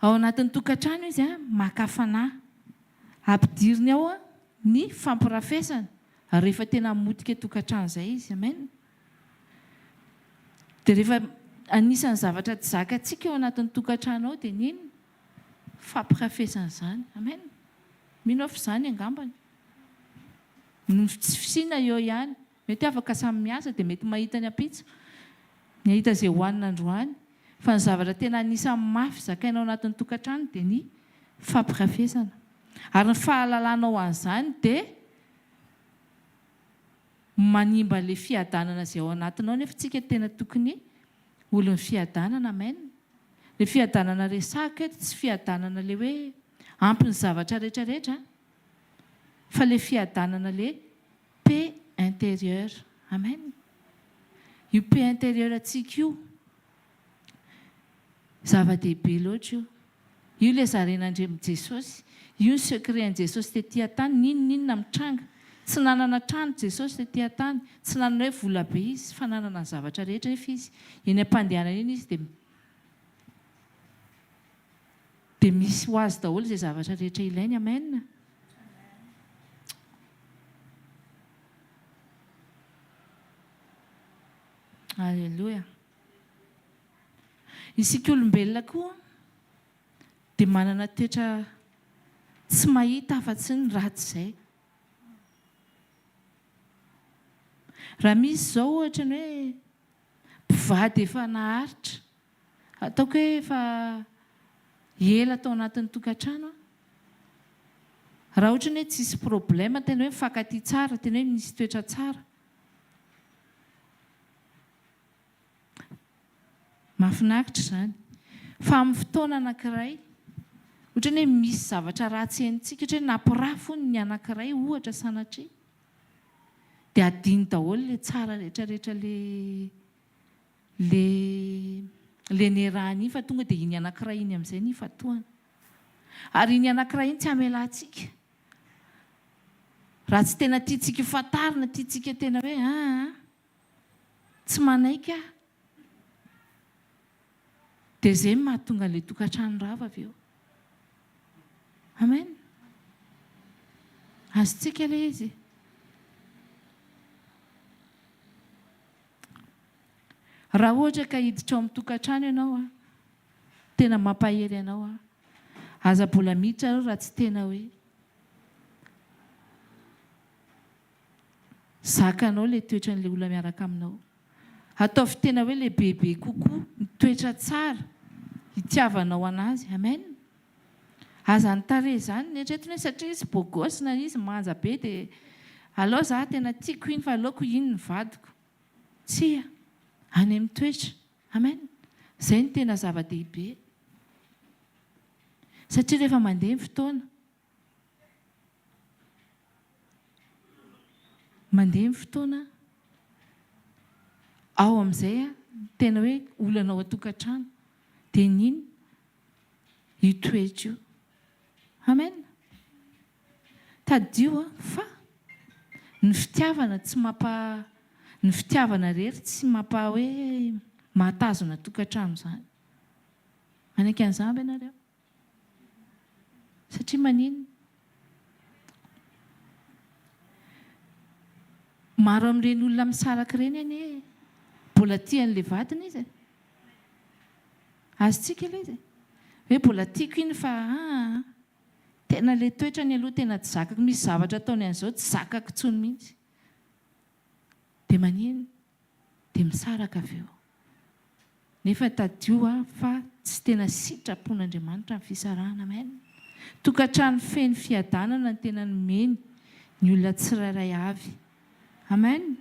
Ao anatin'ny tokantrano izy maka fanahy. Ampidiriny ao ny fampirafesana. Rehefa tena motika tokantrano izay izy. Amen. Dia rehefa anisan'ny zavatra tsy zakantsika ao anatin'ny tokantrano ao dia nino? Fampirafesana izany. Amen. Mino afa izany angambany. Tsy fisiana eo ihany. Mety afaka samy miasa dia mety mahita ny ampitso. Ny ahita izay hohanina androany. Fa ny zavatra tena anisan'ny mafy zakaina ao anatin'ny tokantrano dia ny fampirafesana. Ary ny fahalalanao an'izany dia manimba ilay fiadanana izay ao anatinao nefa tsika tena tokony olon'ny fiadanana. Amen. Ilay fiadanana resaka eto tsy fiadanana ilay hoe ampy ny zavatra rehetrarehetra fa ilay fiadanana ilay paix intérieure. Amen. Io paix intérieure atsika io zava-dehibe loatra io. Io ilay zaren'Andriaman'i Jesosy. Io ny secret Jesosy tetỳ tany. Ninona mitranga. Tsy nanana trano Jesosy tetỳ tany. Tsy nanana hoe vola be izy fa nanana ny zavatra rehetra efa izy. Eny am-pandehanana iny izy dia misy ho azy daholo izay zavatra rehetra ilainy. Amen. Alleluia. Isika olombelona koa dia manana toetra tsy mahita afa-tsy ny ratsy izay. Raha misy izao ohatra ny hoe mpivady efa naharitra, ataoko hoe efa ela tao anatin'ny tokantrano, raha ohatra ny hoe tsisy problema, tena hoe mifankatia tsara, tena hoe misy toetra tsara, mahafinaritra izany. Fa amin'ny fotoana anankiray ohatra ny hoe misy zavatra ratsy entsika, ohatra hoe nampirafo ny anankiray ohatra sanatria, dia adiny daholo ilay tsara rehetrarehetra le nerahany iny fa tonga dia iny anankiray iny amin'izay ny fatoana. Ary iny anankiray iny tsy hamelantsika. Raha tsy tena tiantsika fantarina, tiantsika tena hoe tsy manaiky aho, dia izay mahatonga ilay tokantrano rava avy eo. Amen. Azontsika ilay izy. Raha ohatra ka hiditra ao amin'ny tokantrano ianao tena mampahery ianao aza-bola miditra arao raha tsy tena hoe zakanao ilay toetra n'ilay olona miaraka aminao. Ataovy tena hoe ilay bebe kokoa ny toetra tsara hitiavanao anazy. Amen. Aza ny tare izany netretiny hoe satria izy bogosy na izy manja be dia alao za tena tiako iny fa aleoko iny ny vadiko. Tsia, any amin'ny toetra. Amen. Izay ny tena zava-dehibe. Satria rehefa mandeha ny fotoana, ao amin'izay tena hoe olana ao an-tokantrano dia nino io toetra io. Amen. Tadio fa ny fitiavana tsy ny fitiavana rery tsy hoe mahatazona tokantrano izany. Manaiky an'izany aby ianareo. Satria manino? Maro amin'ireny olona misaraka ireny anie mbola tian'ilay vadiny izy. Azontsika ilay izy. Hoe mbola tiako iny fa tena ilay toetra ny aloha tena tsy zakako. Misy zavatra ataony an'izao tsy zakako intsony mihitsy. Dia manino? Dia misaraka avy eo. Nefa tadio fa tsy tena sitrapon'Andriamanitra ny fisarahana. Amen. Tokantrano feno fiadanana ny tena nomeny ny olona tsirairay avy. Amen.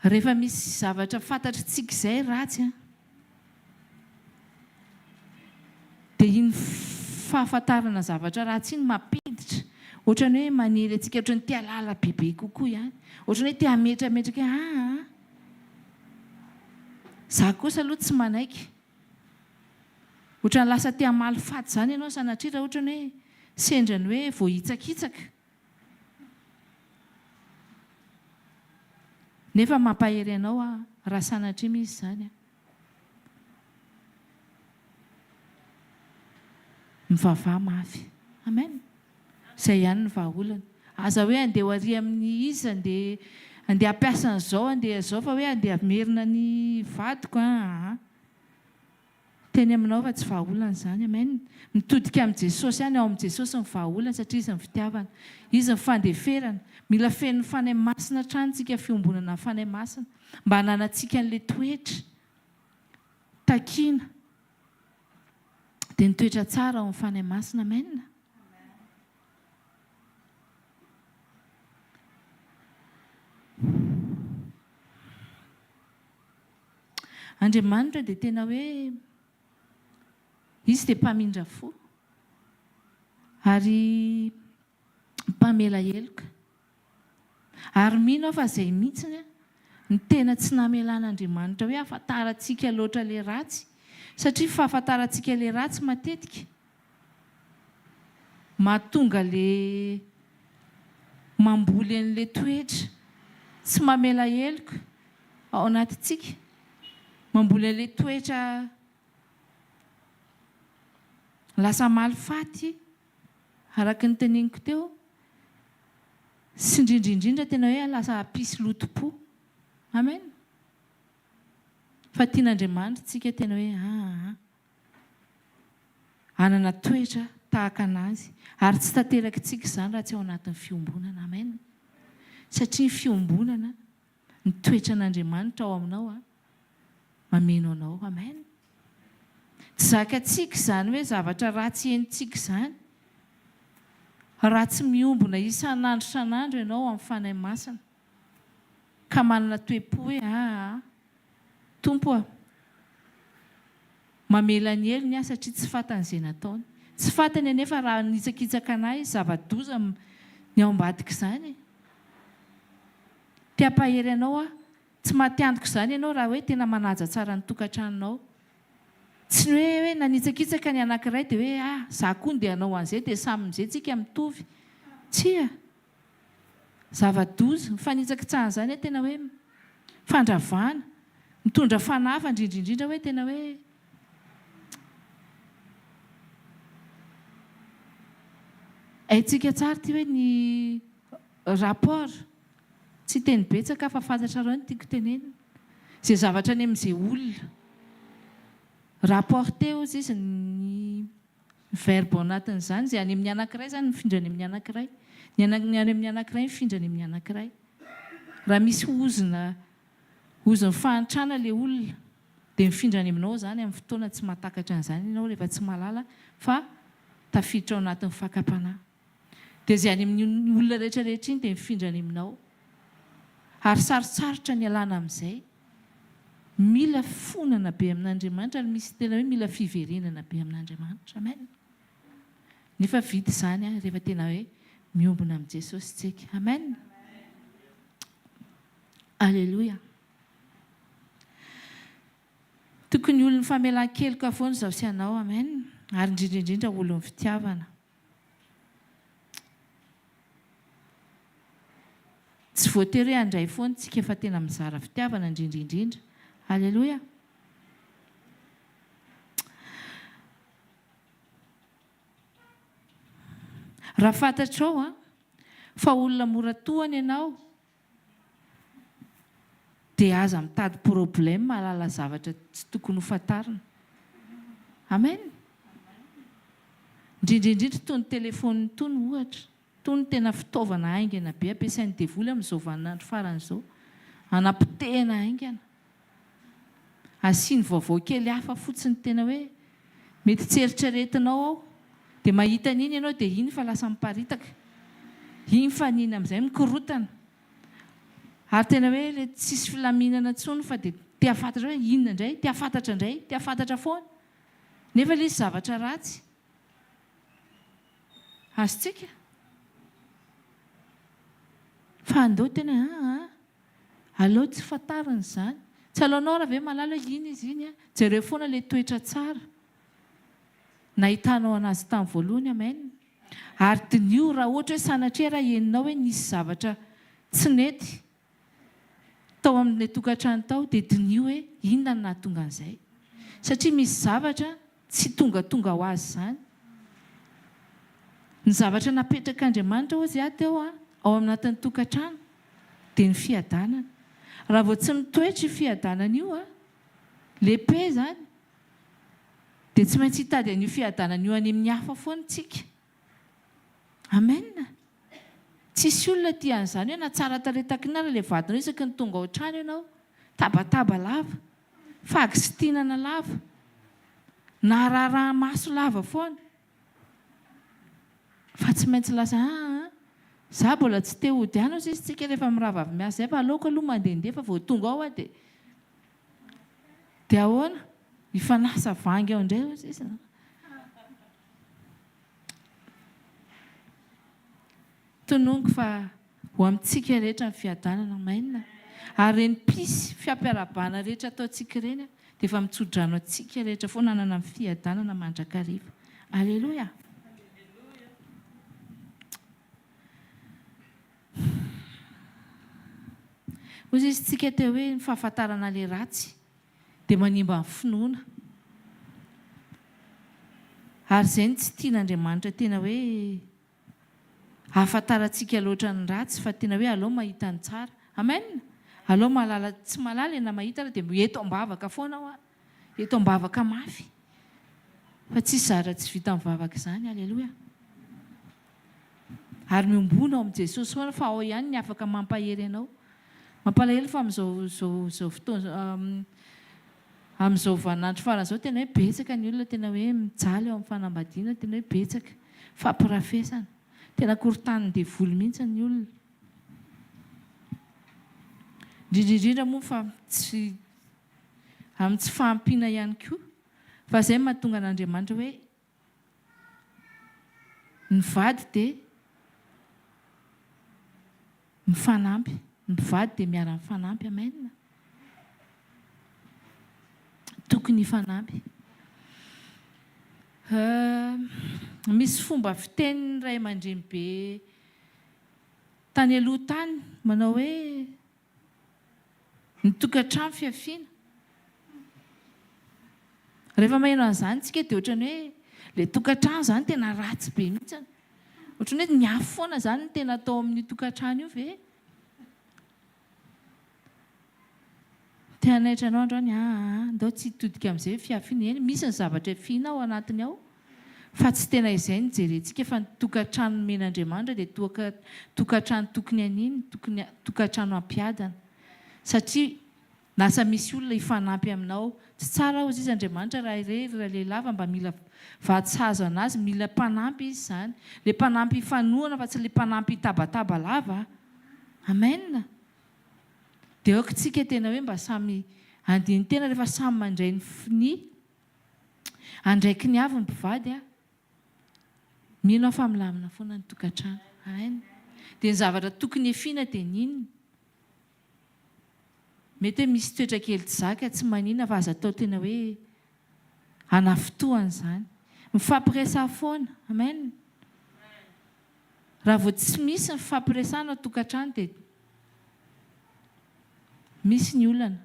Rehefa misy zavatra fantatritsika izay ratsy dia iny fahafantarana zavatra ratsy iny mampiditra ohatrany hoe maniry antsika ohatrany tia lala bebe kokoa ihany, ohatrany hoe tia metrametraka za kosa aloha tsy manaiky, ohatrany lasa tia malifaty zany ianao sanatria raha ohatrany hoe sendrany hoe voahitsakitsaka. Nefa mampahery anao raha sanatria misy zany. Mivavah mafy. Amen. Izay ihany ny vahaolana. Aza hoe andeha ho ary amin'ny izy, andeha hampiasa an'izao, andeha zao, fa hoe andeha hamerina ny vadiko teny aminao fa tsy vahaolana izany. Amen. Mitodika amin'ny Jesosy ihany, ao amin'ny Jesosy ny vahaolana satria izy ny fitiavana, izy ny fandeferana. Mila feno fanahy masina hatrany tsika fiombonana fanahy masina mba hananantsika an'ilay toetra takiana dia ny toetra tsara ao amin'ny fanahy masina. Amen. Andriamanitra dia tena hoe izy dia mpamindra fo ary mpamela heloka. Ary mino fa izay mihitsiny ny tena tsy namelan'Andriamanitra hoe ahafantarantsika loatra ilay ratsy, satria fahafantarantsika ilay ratsy matetika mahatonga ilay mamboly an'ilay toetra tsy mamela heloka ao anatintsika, mamboly an'ilay toetra lasa malifaty araka ny teneniko teo, sy indrindraindrindra tena hoe lasa hampisy lotom-po. Amen. Fa tian'Andriamanitra tsika tena hoe hanana toetra tahaka anazy, ary tsy tanteraka tsika izany raha tsy ao anatin'ny fiombonana. Amen. Satria ny fiombonana, ny toetra n'Andriamanitra ao aminao mameno anao. Amen. Tsy zakatsika izany hoe zavatra ratsy henontsika izany, raha tsy miombona isan'andro isan'andro ianao amin'ny fanahy masina ka manana toe-po hoe Tompo mamela ny helony satria tsy fantany izay nataony. Tsy fantany anefa raha nitsakitsaka anahy zava-doza ny ao ambadika izany. Tia-pahery anao tsy matiantoko izany ianao raha hoe tena manaja tsara ny tokantranonao. Tsy hoe nanitsakitsaka ny anankiray dia hoe za koa dia hanao an'izay dia samy amin'izay tsika mitovy. Tsia, zava-doza mifanitsakitsahana izany tena hoe fandravana, mitondra fanahy indrindraindrindra hoe tena hoe haintsika tsara ty hoe ny rapport tsy teny betsaka fa fantatra rao ny tiako tenenina. Izay zavatra any amin'izay olona rapporté ozy izy ny verbe ao anatin'izany, izay any amin'ny anankiray zany mifindra any amin'ny anankiray, ny any amin'ny anankiray mifindra any amin'ny anankiray. Raha misy ozony fahantrana ilay olona dia mifindra any aminao zany amin'ny fotoana tsy mahatakatra an'izany ianao rehefa tsy mahalala fa tafiditra ao anatin'ny fakapanahy. Dia izay any amin'ny olona rehetrarehetra iny dia mifindra any aminao. Ary sarotsarotra ny alana amin'izay. Mila fonana be amin'Andriamanitra, ary misy tena hoe mila fiverenana be amin'Andriamanitra. Amen. Nefa vita izany rehefa tena hoe miombona amin'i Jesosy tsika. Amen. Alleluia. Tokony olona famelan-keloka foana izao sy anao. Amen. Ary indrindraindrindra olon'ny fitiavana. Tsy voatery hoe handray foana tsika fa tena mizara fitiavana indrindraindrindra. Alleluia. Raha fantatrao fa olona mora tohany ianao dia aza mitady problème mahalala zavatra tsy tokony ho fantarina. Amen. Indrindraindrindra tony telefôniny tony ohatra, tony tena fitaovana haingana be ampiasain'ny devoly amin'izao vaninandro faran'izao, anapotehana haingana. Asiany vaovao kely hafa fotsiny tena hoe mety tsy eritreretinao ao dia mahita an'iny ianao dia iny fa lasa miparitaka, iny fa niny amin'izay mikorotana. Ary tena hoe ilay tsisy filaminana intsony fa dia tia fantatra hoe inona indray, tia fantatra indray, tia fantatra foana. Nefa ilay izy zavatra ratsy. Azontsika fa andeo tena aleo tsy fantariny izany. Tsy aloanao raha ve malala iny izy iny a, jereo foana ilay toetra tsara nahitanao anazy tamin'ny voalohany. Amen. Ary dinio raha ohatra hoe sanatria raha eninao hoe nisy zavatra tsy nety tao amin'ilay tokantrano tao, dia dinio hoe inona no nahatonga an'izay. Satria misy zavatra tsy tongatonga ho azy izany. Ny zavatra napetrak'Andriamanitra ozy ahy teo ao anatin'ny tokantrano dia ny fiadanana. Raha vao tsy mitoetra io fiadanana io lehibe izany, dia tsy maintsy hitady an'io fiadanana io any amin'ny hafa foana tsika. Amen. Tsisy olona tia an'izany hoe na tsara taretakina ilay vadinao isaky ny tonga ao an-trano ianao, tabataba lava, fagistinana lava, na raharaha-maso lava foana. Fa tsy maintsy lasa za mbola tsy te hody any izy tsika rehefa mirava avy miasa zay fa aleoko aloha mandehandeha fa vao tonga ao dia ahoana hifanasa vangy ao indray ozy izy. Tonongo fa ho amintsika rehetra ny fiadanana mainina. Ary reny pisy fiampiarabana rehetra ataontsika ireny dia efa mitsodrano antsika rehetra foana nanana amin'ny fiadanana mandrakariva. Aleloia. Ozy izy tsika teo hoe ny fahafantarana ilay ratsy dia manimba ny finoana. Ary izay ny tsy tian'Andriamanitra tena hoe ahafantarantsika loatra ny ratsy, fa tena hoe alao mahita ny tsara. Amen. Alao malala, tsy malala ena mahita dia eto ambavaka foana ao eto ambavaka mafy. Fa tsisy zavatra tsy vita mivavaka izany. Aleloia. Ary miombona ao amin'i Jesosy foana fa ao ihany ny afaka mampahery anao. Mampalahelo fa amin'izao fotoana amin'izao vaninandro faran'izao tena hoe betsaka ny olona tena hoe mijaly eo amin'ny fanambadiana, tena hoe betsaka fampirafesana, tena korontaniny devoly mihitsy ny olona. Indrindrindrindra moa fa tsy amin'ny tsy fahampiana ihany koa, fa izay mahatonga an'Andriamanitra hoe ny vady dia mifanampy. Ny vady dia miara mifanampy. Amen. Tokony hifanampy. Misy fomba fitenin'ny ray aman-dreny be tany aloha tany manao hoe ny tokantrano fiafiana. Rehefa maheno an'izany tsika dia ohatrany hoe ilay tokantrano izany tena ratsy be mihitsy. Ohatrany hoe ny afo foana izany no tena atao amin'ny tokantrano io ve? Te hanaitra anao androany andao tsy hitodika amin'izay fiafiana eny. Misy ny zavatra fiana ao anatiny ao, fa tsy tena izay ny jerentsika fa ny tokantrano men'Andriamanitra dia tokantrano tokony aniny, tokantrano ampiadana. Satria lasa misy olona hifanampy aminao. Tsy tsara hozy izy Andriamanitra raha irery raha lehilahy mba mila vahatsazo anazy, mila mpanampy izy izany. Ilay mpanampy hifanohana fa tsy ilay mpanampy hitabataba lava. Amen. Dia aoka tsika tena hoe mba samy andiny tena rehefa samy mandray ny andraiky ny avy ny mpivady mino fa milamina foana ny tokantrano. Amen. Dia ny zavatra tokony efiana dia ninona. Mety hoe misy toetra kely tsy zaka tsy maninona fa azo atao tena hoe anafotoana izany. Mifampiresah foana. Amen. Raha vao tsy misy ny fifampiresahana ao tokantrano dia misy ny olana.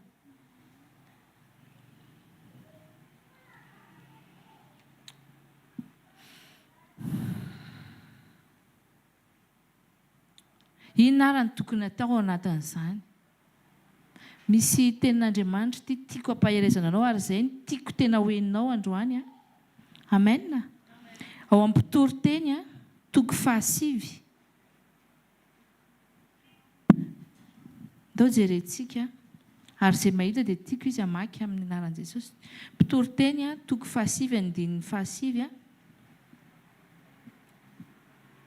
Inona ary ny tokony atao ao anatin'izany? Misy tenin'Andriamanitra ity tiako ampaherezana anao ary izay no tiako tena hoeninao androany. Amen. Ao amin'ny mpitory-teny toko 7. Ndao jerentsika ary izay mahita dia tiako izy hamaky amin'ny anaran'i Jesosy. Mpitory-teny toko 7 andininy 7.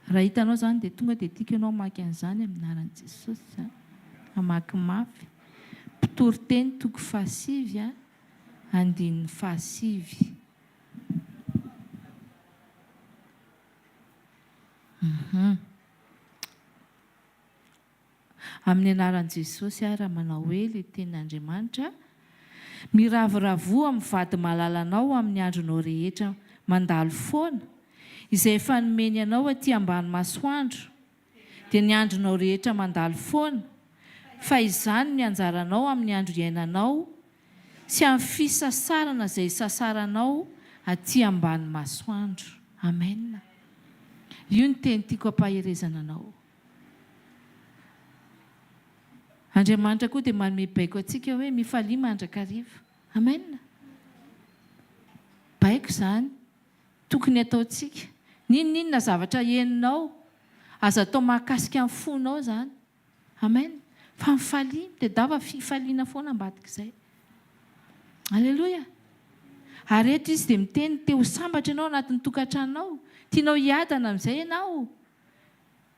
Raha hitanao izany dia tonga dia tiako ianao hamaky an'izany amin'ny anaran'i Jesosy. Hamaky mafy. Mpitory-teny toko 7 andininy 7. amin'ny anaran'i Jesosy raha manao hoe ilay tenin'Andriamanitra, miravoravoa amin'ny vady malalanao amin'ny andronao rehetra mandalo foana, izay efa nomeny anao aty ambany masoandro, dia ny andronao rehetra mandalo foana, fa izany ny anjaranao amin'ny andro iainanao sy amin'ny fisasarana izay sasaranao aty ambany masoandro. Amen. Io ny teny tiako ampaherezana anao. Andriamanitra koa dia manome baiko antsika hoe mifalia mandrakariva. Amen. Baiko izany tokony ataontsika. Ninona zavatra heninao aza atao mahakasika amin'ny fonao izany. Amen. Fa mifalia dia dava fifaliana foana ambadika izay. Alleloia. Ary eto izy dia miteny te ho sambatra ianao anatin'ny tokantranonao. Tianao hiadana amin'izay ianao.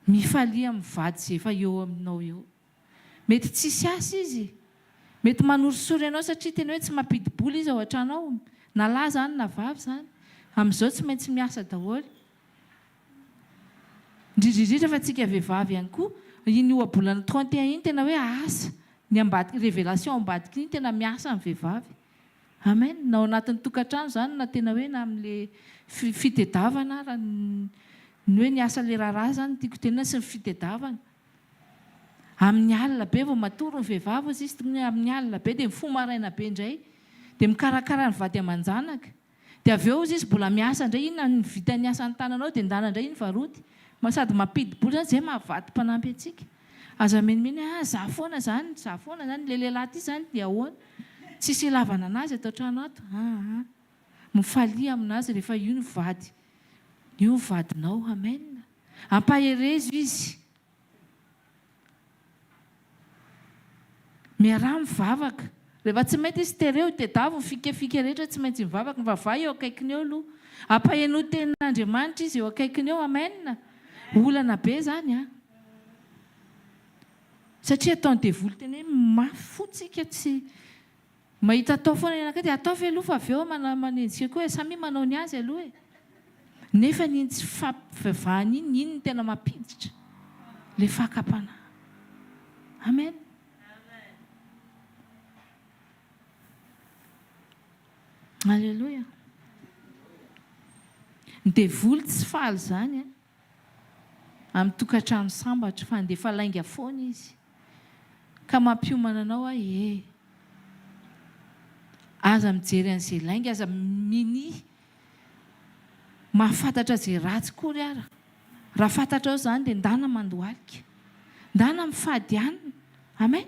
Mifalia amin'ny vady izay efa eo aminao eo. Mety tsisy asa izy. Mety manorosory ianao satria tena hoe tsy mampidi-bola izy ao an-tranao. Na lahy izany na vavy izany. Amin'izao tsy maintsy miasa daholo. Indrindrindrindra fa tsika vehivavy ihany koa. Iny ohabolana 31 iny tena hoe asa. Ny ambadika révélation ambadika iny tena miasa amin'ny vehivavy. Amen. Na ao anatin'ny tokantrano izany na tena hoe na amin'ilay fitediavana raha ny hoe ny asa ilay raharaha izany tiako tena sy ny fitediavana. Amin'ny alina be vao matory ny vehivavy izy amin'ny alina be dia mifoha maraina be indray dia mikarakara ny vady aman-janaka. Dia avy eo izy mbola miasa indray inona ny vitany asa ny tananao dia ndana indray iny varoty. Sady mampidi-bola izany izay mahavady mpanampy antsika. Aza menimeny za foana izany ilay lehilahy ity izany dia ahoana. Tsisy ilavana anazy atao trano ato. Mifalia aminazy rehefa io ny vady. Io ny vadinao. Amen. Ampaherezo izy. Miaraha mivavaka. Rehefa tsy mety izy tereo dia davo fikefika rehetra tsy maintsy mivavaka. Mivavaha eo akaikiny eo aloha. Ampaheno tenin'Andriamanitra izy eo akaikiny eo. Amen. Olana be izany. Satria ataony devoly tena hoe mafotsika tsy mahita atao foana ianakay dia atao ve aloha fa avy eo manenjika koa samy manao ny azy aloha e. Nefa iny tsy fampivavahana iny no tena mampiditra le fakapana. Amen. Alleluia. Ny devoly tsy faly izany amin'ny tokantrano sambatra fa handefa lainga foana izy ka mampiomana anao aza mijery an'izay lainga, aza mini mahafantatra izay ratsy kory ara. Raha fantatra ao izany dia ndana mandohalika, ndana mifady hanina. Amen.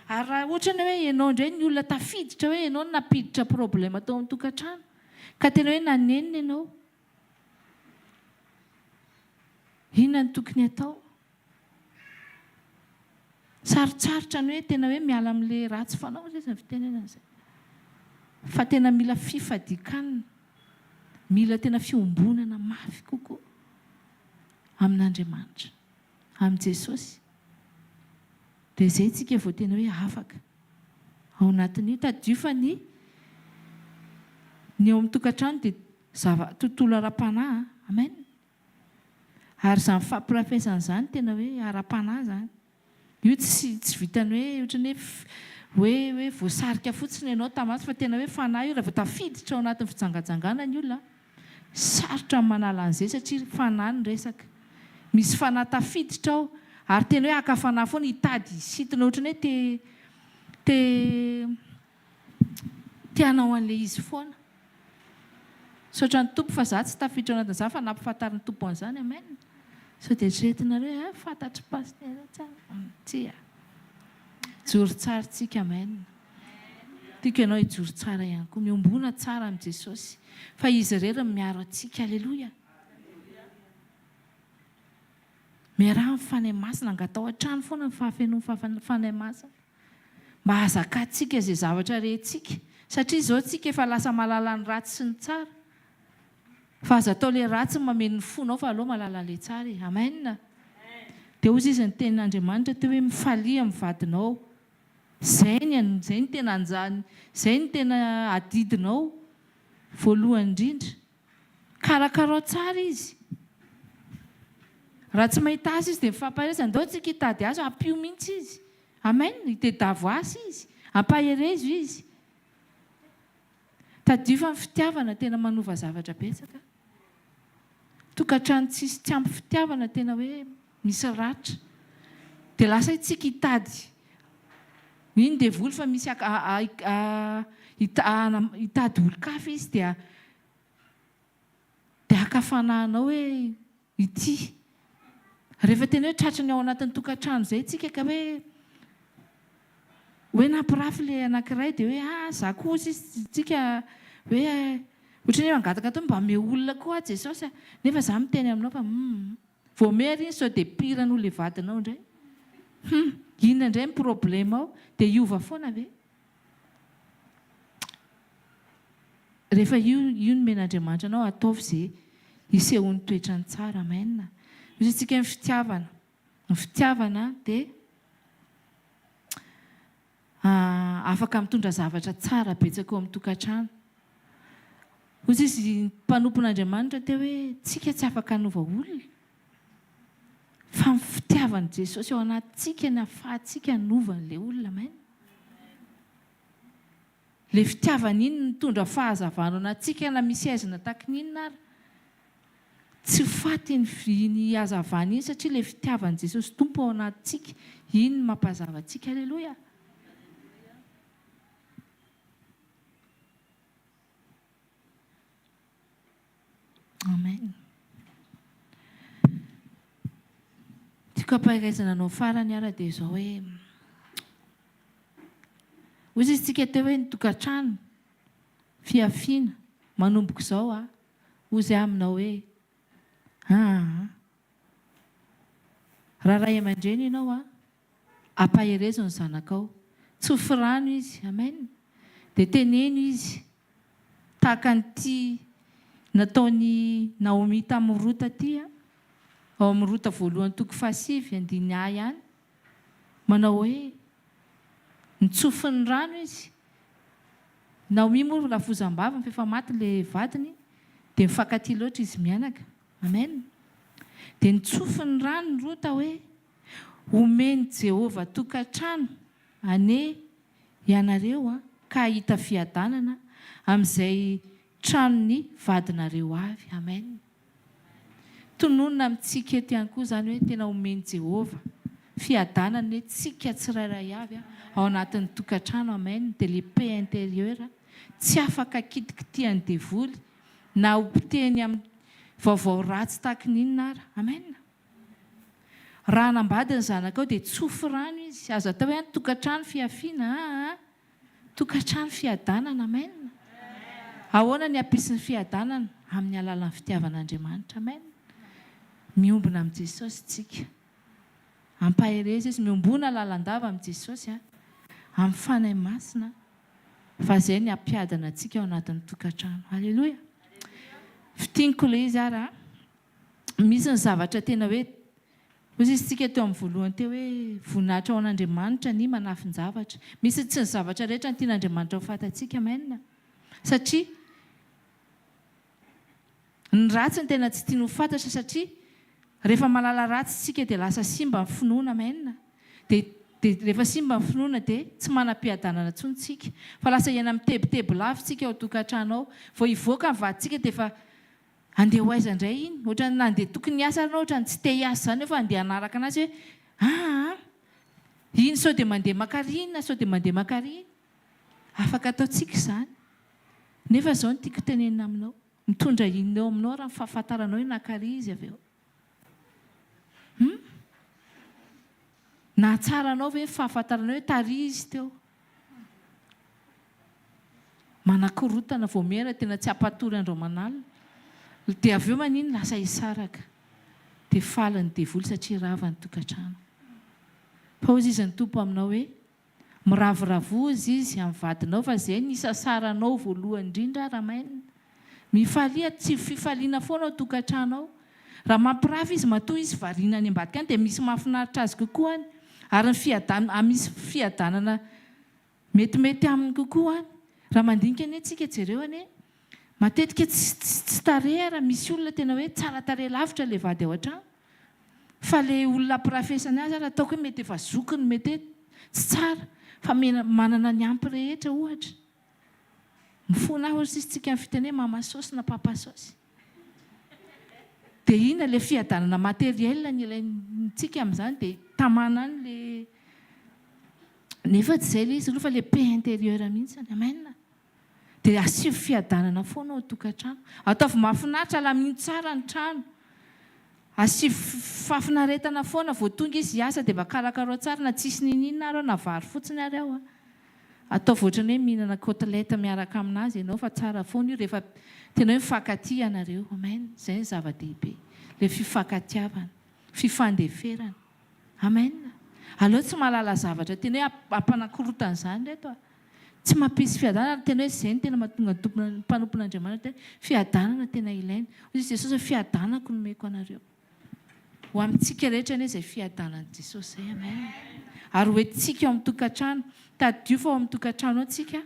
Ary raha ohatra ny hoe ianao indray ny olona tafiditra hoe ianao napiditra problema tao amin'ny tokantrano ka tena hoe nanenina ianao, inona ny tokony atao? Sarotsarotra ny hoe tena hoe miala amin'ilay ratsy fanao izay fitenenana izay. Fa tena mila fifadikanina, mila tena fiombonana mafy kokoa amin'Andriamanitra, amin'i Jesosy. Dia izay tsika vao tena hoe afaka ao anatin'io. Tadio fa ny eo amin'ny tokantrano dia tontolo ara-panahy. Amen. Ary izany fampirafesana izany tena hoe ara-panahy izany. Io tsy vitany hoe ohatrany hoe voasarika fotsiny ianao tamaty fa tena hoe fanahy io rehefa tafiditra ao anatin'ny fijangajangana ny olona. Sarotra manala an'izay satria fanahy ny resaka. Misy fanahy tafiditra ao ary tena hoe aka-fanahy foana hitady sitina ohatrany hoe te hanao an'ilay izy foana. Saotra ny tompo fa za tsy tafiditra ao anatin'izany fa nampifantariny tompo an'izany. Amen. So dia eritreretina fantatry pastera tsara. Joro tsara tsika. Amen. Tiako ianao hijoro tsara ihany koa, miombona tsara amin'i Jesosy. Fa izy irery miaro antsika. Alleluia. Miaraha mifanahy masina, angatao an-trano foana ny fahafenoana mifanahy masina. Mba hazakatsika izay zavatra rehentsika. Satria izao tsika efa lasa malala ny ratsy sy ny tsara. Fa aza atao ilay ratsy mameno ny fonao fa aloha malala ilay tsara. Amen. Dia hozy izy ny tenin'Andriamanitra teo hoe mifalia amin'ny vadinao. Izay ny tena anjany, izay ny tena adidinao voalohany indrindra. Karakarao tsara izy. raha tsy mahita azy izy dia mifampahereza ndao tsika hitady azy ampio mihitsy izy amen hitedavo azy izy ampaherezo izy tadio fa ny fitiavana tena manova zavatra betsaka tokantrano tsisy tsy ampy fitiavana tena hoe misy ratra dia lasa itsika hitady iny dia voly fa misy hitady olo-kafa izy dia akafananao hoe ity rehefa tena hoe tratrany ao anatin'ny tokantrano izay tsika ka hoe nampirafy ilay anankiray dia hoe za koa izy tsika hoe ohatrany hoe mangataka tao mba me olona koa Jesosy nefa za miteny aminao fa voamery iny sao dia piran'o le vadinao indray inona indray ny problème ao dia iova foana ve rehefa io no men'Andriamanitra anao ataovy izay isehon'ny toetrany tsara amen misy tsika ny fitiavana dia afaka mitondra zavatra tsara betsaka eo amin'ny tokantrano ozy izy mpanompon'Andriamanitra teo hoe tsika tsy afaka hanova olona fa ny fitiavany Jesosy ao anatintsika ny ahafahantsika novan'ilay olona amen le fitiavana iny mitondra fahazavana anatsika na misy aizina takin'inona ary tsy faty ny hazavana iny satria le fitiavan'i Jesosy tompo ao anatintsika iny no mampazava antsika aleloia amen tiako ampahiraizana anao farany ara dia izao hoe ozy izy tsika teo hoe nitokantrano fiafiana manomboka izao ozy aminao hoe raha ray aman-dreny ianao ampaherezo ny zanakao tsy hofirano izy amen dia teneno izy tahaka nyity nataony Naomi tamin'ny Rota aty ao amin'ny Rota voalohany toko 7:9 ihany manao hoe nitsofin'ny rano izy Naomi moa rafozam-bava mifefa maty le vadiny dia mifankatia loatra izy mianaka amen dia nitsofin'ny rano ny Rota hoe omeny Jehova tokantrano ane ianareo ka hita fiadanana amin'izay tranony vadinareo avy amen tononona amintsika eto ihany koa izany hoe tena omeny Jehova fiadanana hoe tsika tsirairay avy ao anatin'ny tokantrano amen dia le paix intérieure tsy afaka kitikitian'ny devoly na hopiteny amin'ny vaovao ratsy takin'inona ary amen raha nambady ny zanakao dia tsofy rano izy azo atao hoe tokantrano fiafiana tokantrano fiadanana amen ahoana ny ampisin'ny fiadanana amin'ny alalan'ny fitiavan'Andriamanitra amen miombona amin'i Jesosy tsika ampahereza izy miombona lalandava amin'i Jesosy amin'ny fanahy masina fa izay ny ampiadana antsika ao anatin'ny tokantrano halleloia fitianiko ilay izy ary misy ny zavatra tena hoe ozy izy tsika teo amin'ny voalohany teo hoe voninahitra ao an'Andriamanitra ny manafin-javatra misy tsy ny zavatra rehetra ny tian'Andriamanitra ho fantatsika amen satria ny ratsy ny tena tsy tiany ho fantatra satria rehefa malala ratsy tsika dia lasa simba ny finoana amen dia rehefa simba ny finoana dia tsy manam-piadanana tsontsika fa lasa hiaina mitebiteby lafy tsika ao tokantrano ao vao hivoaka ny vadintsika dia efa andeha ho aiza indray iny ohatrany nandeha tokony hiasa anao ohatrany tsy te hiasa izany efa andeha hanaraka anazy hoe iny sao dia mandeha makarina sao dia mandeha makarina afaka ataontsika izany nefa izao no tiako tenenina aminao mitondra inona eo aminao raha mifahafantaranao hoe nakary izy avy eo na tsara anao ve fahafantaranao hoe tary izy teo manakorotana voamera tena tsy hampatory andro manalina dia avy eo maniny lasa hisaraka dia falany devoly satria rava ny tokantrano fa ozy izy ny tompo aminao hoe miravoravozy izy amin'ny vadinao fa izay ny isasaranao voalohany indrindra raha maina mifalia tsy fifaliana foana ao tokantrano ao raha mampirafy izy matoa izy variana any ambadika any dia misy mahafinaritra azy kokoa any ary misy fiadanana metimety aminy kokoa any raha mandinika anie tsika jereo anie matetika tsy tarehara misy olona tena hoe tsara tarehy lavitra le vady ao an-trano fa le olona profesany azy raha ataoko hoe mety efa zokiny mety hoe tsy tsara fa manana ny ampy rehetra ohatra mifona aho sisitsika amin'ny fiteny hoe mama saosy na papa saosy dia ina le fiadanana materiel ny ilaintsika amin'izany dia tamana any le nefa tsy izay le izy aloha fa le paix intérieure mihitsy amen dia asio fiadanana foana ao tokantrano ataovy mahafinaritra lamino tsara ny trano asio fafinaretana foana vao tonga izy hiasa dia mba karakaro tsara na tsisy nininina areo na vary fotsiny ary ao ataovy ohatrany hoe mihinana côtelette miaraka aminazy ianao fa tsara foana io rehefa tena hoe mifankatia anareo amen izay ny zava-dehibe le fifankatiavana fifandeferana amen aleo tsy mahalala zavatra tena hoe ampanakorotana izany reto tsy mampisy fiadanana tena hoe izay ny tena mahatonga mpanompon'Andriamanitra fiadanana tena ilaina hoy izy Jesosy fiadanako nomeko anareo ho amintsika rehetra anie izay fiadanan'i Jesosy zay amen ary hoentsika ao amin'ny tokantrano tadio fa ao amin'ny tokantrano ao tsika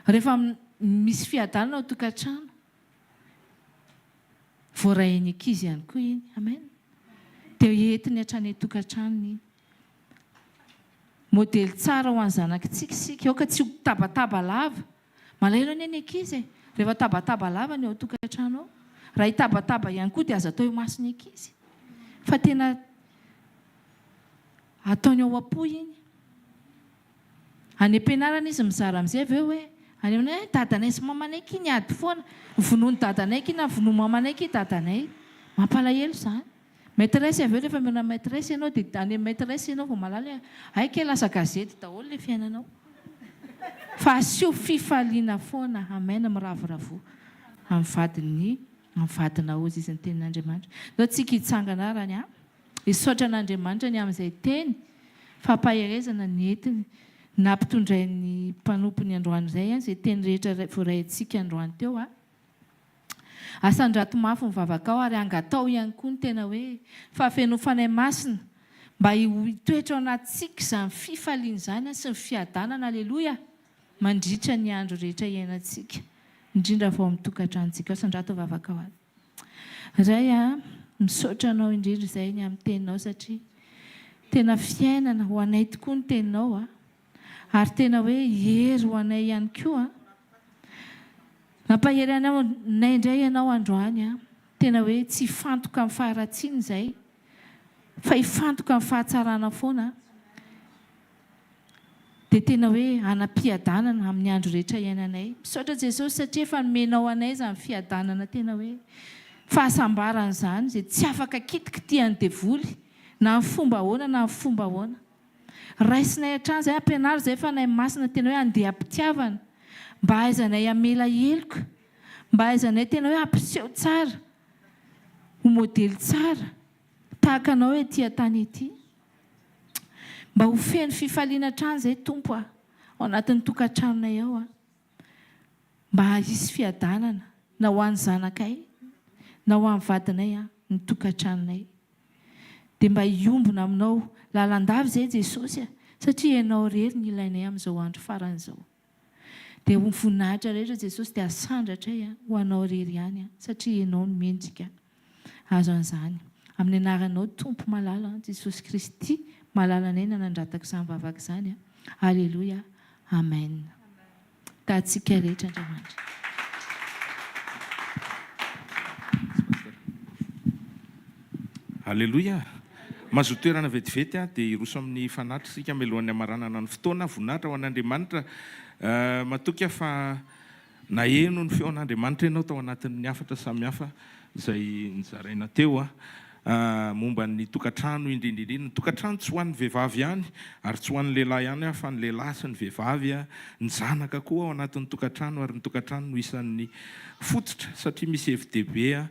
rehefa misy fiadanana ao tokantrano voarainy ankizy ihany koa iny amen dia entiny hatrany tokantrano iny modely tsara ho an'ny zanakitsikisika ao ka tsy tabataba lava malaelo any ankizy rehefa tabataba lava ny ao tokantrano ao raha hitabataba ihany koa dia azo atao eo masony ankizy fa tena ataony ao am-po iny any am-pianarana izy mizara amin'izay avy eo hoe any amin'ny dadanay sy mamanay ky niady foana vonoany dadanay ky na vono mamanay ky dadanay mampalahelo izany maîtresse avy eo rehefa miona maîtresse ianao dia any amin'ny maîtresse ianao vao malala aika lasa gazety daholo le fiainanao fa asio fifaliana foana amen miravoravo amin'ny vadina ozy izy ny tenin'Andriamanitra zao tsika hitsangana arany hisaotra an'Andriamanitra ny amin'izay teny fampaherezana ny entiny na mpitondray ny mpanompony androany izay izay teny rehetra voaraintsika androany teo asandrato mafy mivavaka ao ary angatao ihany koa ny tena hoe fahafenofanay masina mba hitoetra ao anatsika izany fifaliana izany sy ny fiadanana aleloia mandritra ny andro rehetra iainantsika indrindra vao amin'ny tokantranontsika asandrato vavaka ao azy ray misaotra anao indrindra izay ny amin'ny teninao satria tena fiainana ho anay tokoa ny teninao ary tena hoe hery ho anay ihany koa nampahery anao nay indray ianao androany tena hoe tsy hifantoka amin'ny faharatsiana izay fa hifantoka amin'ny fahatsarana foana dia tena hoe anam-piadanana amin'ny andro rehetra iainanay misaotra Jesosy satria efa nomenao anay izany fiadanana tena hoe fahasambarana izany izay tsy afaka kitikitihan'ny devoly na ny fomba ahoana na ny fomba ahoana raisinay hatrany izay ampianary izay fa nay masina tena hoe andeha ampitiavana mba aizanay amela heloka mba aizanay tena hoe ampiseho tsara ho modely tsara tahaka anao hoe ety tany ety mba ho feno fifaliana hatrany izay tompo ao anatin'ny tokantranonay ao mba hisy fiadanana na ho an'ny zanakay na ho amin'ny vadinay ny tokantranonay dia mba hiombona aminao lalandava izay Jesosy satria ianao rery ny ilainay amin'izao andro faran'izao dia ho voninahitra rehetra Jesosy dia asandratray ho anao rery ihany satria ianao no mendrika azo an'izany amin'ny anaranao tompo malala Jesosy Kristy malalanay na nandratako izany vavaka izany alleloia amen tahantsika rehetra Andriamanitra. Alleloia. Mahazo toerana vetivety dia hiroso amin'ny fanatitra isika melohan'ny amaranana ny fotoana voninahitra ho an'Andriamanitra matoka fa naheno ny feon'Andriamanitra ianao tao anatin'ny afatra samihafa izay nizaraina teo momba ny tokantrano indrindrindrindra ny tokantrano tsy ho an'ny vehivavy ihany ary tsy ho an'ny lehilahy ihany fa ny lehilahy sy ny vehivavy ny zanaka koa ao anatin'ny tokantrano ary ny tokantrano no isan'ny fototra satria misy FDB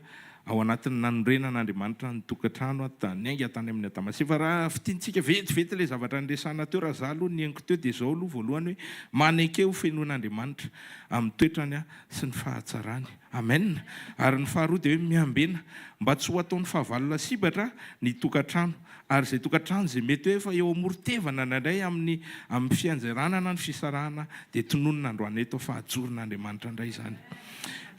ao anatin'ny nanorenan'Andriamanitra ny tokantrano tanainga tany amin'ny adamasi fa raha fitiantsika vetivety ilay zavatra nresana teo raha za aloha ny haingo teo dia zao aloha voalohany hoe manainkeo fenoan'Andriamanitra amin'ny toetrany sy ny fahatsarany amen ary ny faharoa dia hoe miambena mba tsy ho ataon'ny fahavalona sibatra ny tokantrano ary izay tokantrano izay mety hoe efa eo amorotevana nandray amin'ny fianjaranana ny fisarahana dia tononona androany eto fahajorona Andriamanitra indray izany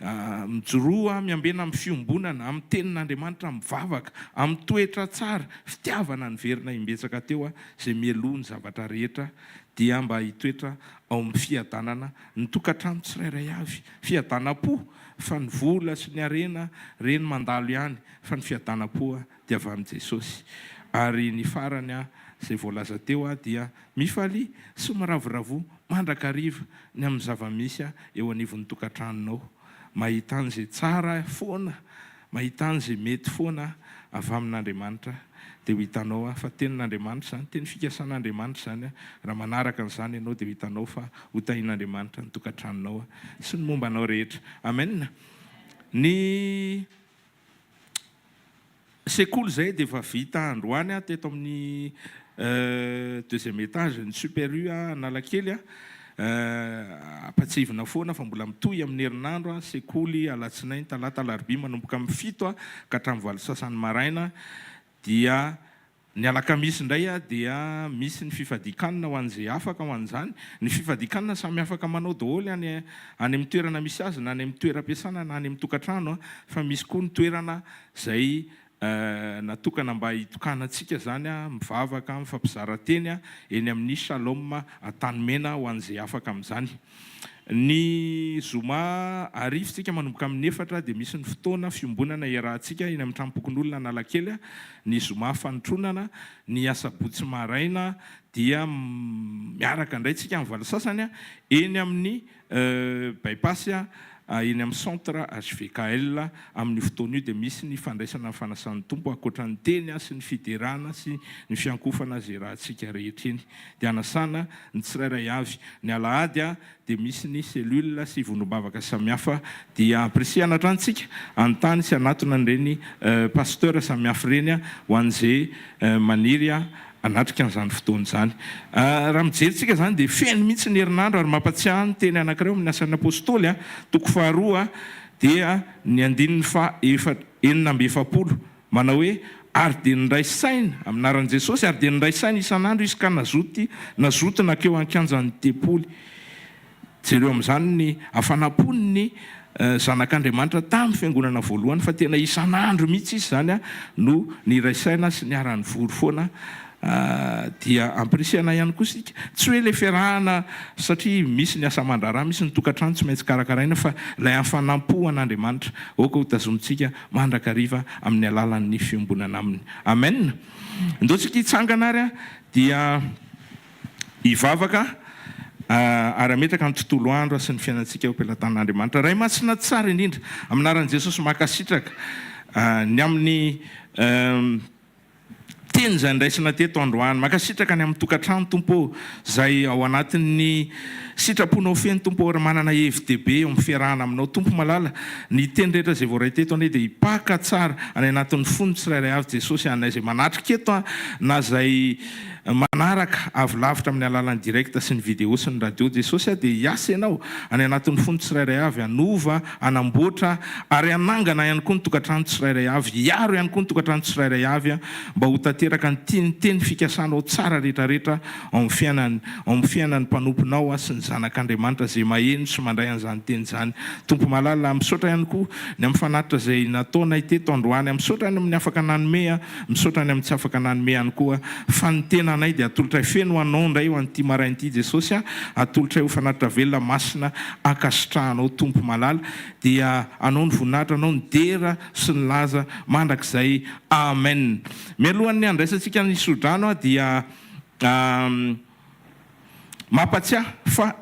mijoroa miambena amin'ny fiombonana amin'ny tenin'Andriamanitra mivavaka amin'ny toetra tsara fitiavana ny verina imbetsaka teo izay mialoha ny zavatra rehetra dia mba hitoetra ao amin'ny fiadanana ny tokantrano tsirairay avy fiadanam-po fa ny vola sy ny arena reny mandalo ihany fa ny fiadanam-po dia avy amin'i Jesosy ary ny farany izay voalaza teo dia mifaly sy miravoravo mandrakariva ny amin'ny zavamisy eo anivon'ny tokantranonao mahita an'izay tsara foana mahita an'izay mety foana avy amin'Andriamanitra dia ho hitanao fa tenin'Andriamanitra zany teny fikasan'Andriamanitra zany raha manaraka an'izany ianao dia ho hitanao fa hotahin'Andriamanitra ny tokantranonao sy ny mombanao rehetra amen. Ny sekoly zay dia efa vita androany teto amin'ny deuxième étage ny super U Analakely apatsivina foana fa mbola mitohy amin'ny herinandro sekoly alatsinainy talata alarobia manomboka amin'ny 7 ka hatramin'ny 8 maraina dia ny alakamisy indray dia misy ny fifadikanana ho an'izay afaka ho an'izany ny fifadikanana samy afaka manao daholo any amin'ny toerana misy azy na any amin'ny toeram-piasana na any amin'ny tokantrano fa misy koa ny toerana zay natokana mba hitokanantsika zany mivavaka mifampizarateny eny amin'ny Shalom Tanimena ho an'izay afaka amin'izany. Ny zoma arifitsika manomboka amin'ny 4 dia misy ny fotoana fiombonana iarahantsika eny amin'ny trano-pokon'olona Analakely ny zoma fanotronana ny asabotsy maraina dia miaraka indray tsika amin'ny valasasany eny amin'ny bypass eny amin'ny centre HVKL amin'ny fotoana io dia misy ny fandraisana ny fanasan'ny tompo akoatra ny teny sy ny fiderana sy ny fiankofana zay rahantsika rehetra eny dia anasana ny tsirairay avy ny alahady dia misy ny cellule sy vonom-bavaka samihafa dia ampirisihana hatrantsika anontany sy anatona nireny pasteur samihafa ireny ho an'izay maniry anatrika n'izany fotoana izany. Raha mijerytsika zany dia feno mihitsy ny herinandro ary mampatsiahy ny teny anankiray amin'ny asan'ny apôstôly toko faharoa dia ny 970 manao hoe ary dia nindray saina amin'ny anaran'i Jesosy ary dia nindray saina isan'andro izy ka nazoty nakeo ankianjan'ny tempoly. Jereo amin'izany ny hafanampon'ny ny zanak'Andriamanitra tamin'ny fiangonana voalohany fa tena isan'andro mihitsy izy zany no ny raisaina sy ny arany vory foana dia ampirisihana ihany koa sika tsy hoe ilay fiarahana satria misy ny asa mandraraha misy ny tokantrano tsy maintsy karakaraina fa ilay hafanampo an'Andriamanitra oka ho tazomitsika mandrakariva amin'ny alalan'ny fiombonana aminy amen. Ndao-tsika hitsangana ary dia hivavaka ary ametraka amin'ny tontolo andro sy ny fiainantsika eo ampelantan'Andriamanitra ray masina tsara indrindra amin'ny anaran'i Jesosy makasitraka ny amin'ny teny zay ndraisina teto androany makasitraka ny amin'ny tokantrano tompo zay ao anatin'ny sitraponao feny tompo ary manana hevi-dehibe eo amin'ny fiarahana aminao tompo malala ny teny rehetra zay voaray teto ane dia hipaka tsara any anatin'ny fony tsirairay avy Jesosy anay zay manatrika eto na zay manaraka avy lavitra amin'ny alalan'ny direkta sy ny video sy ny radio Jesosy dia hiasa ianao any anatin'ny fony tsirairay avy anova anamboatra ary anangana ihany koa ny tokantrano tsirairay avy hiaro ihany koa ny tokantrano tsirairay avy mba ho tanteraka ny tianyteny fikasanao tsara rehetrarehetra ao amin'ny fiainan'ny mpanomponao sy ny zanak'Andriamanitra zay maheno sy mandray an'izany teny zany. Tompo malala misaotra ihany koa ny amin'ny fanatitra zay nataonay teto androany misaotra ny amin'ny afaka nanome misaotra ny amin'ny tsy afaka nanome ihany koa fa ny tena anay dia atolotray feno anao ndray ho an'ity marain'ity Jesosy atolotray ho fanatitra velona masina akasitrahanao tompo malala dia anao ny voninahitra anao ny dera sy ny laza mandrakizay amen. Mialohan'ny andraisantsika ny sodrano dia mampatsiahy fa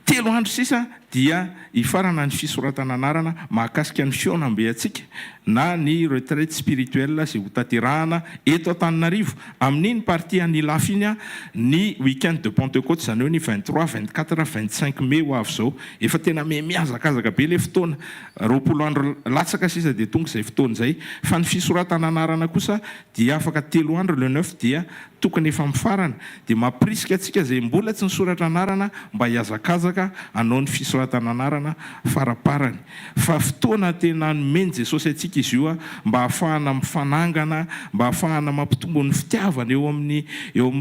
3 andro sisa dia hifarana ny fisoratana anarana mahakasika ny fionambe atsika na ny retraite spirituelle zay ho tanterahana eto Antananarivo amin'iny partie ny lafiny ny week-end de Pentecôte zany hoe ny 23, 24, 25 mai ho avy zao efa tena miazakazaka be le fotoana 20 andro latsaka sisa dia tonga izay fotoana izay fa ny fisoratana anarana kosa dia afaka 3 andro le 9 dia tokony efa mifarana dia mampirisika atsika zay mbola tsy nisoratra anarana mba hiazakazaka anao ny fisoratana anarana faraparany fa fotoana tena nomeny Jesosy atsika izy io mba hahafahana mifanangana mba hahafahana mampitombo ny fitiavana eo amin'ny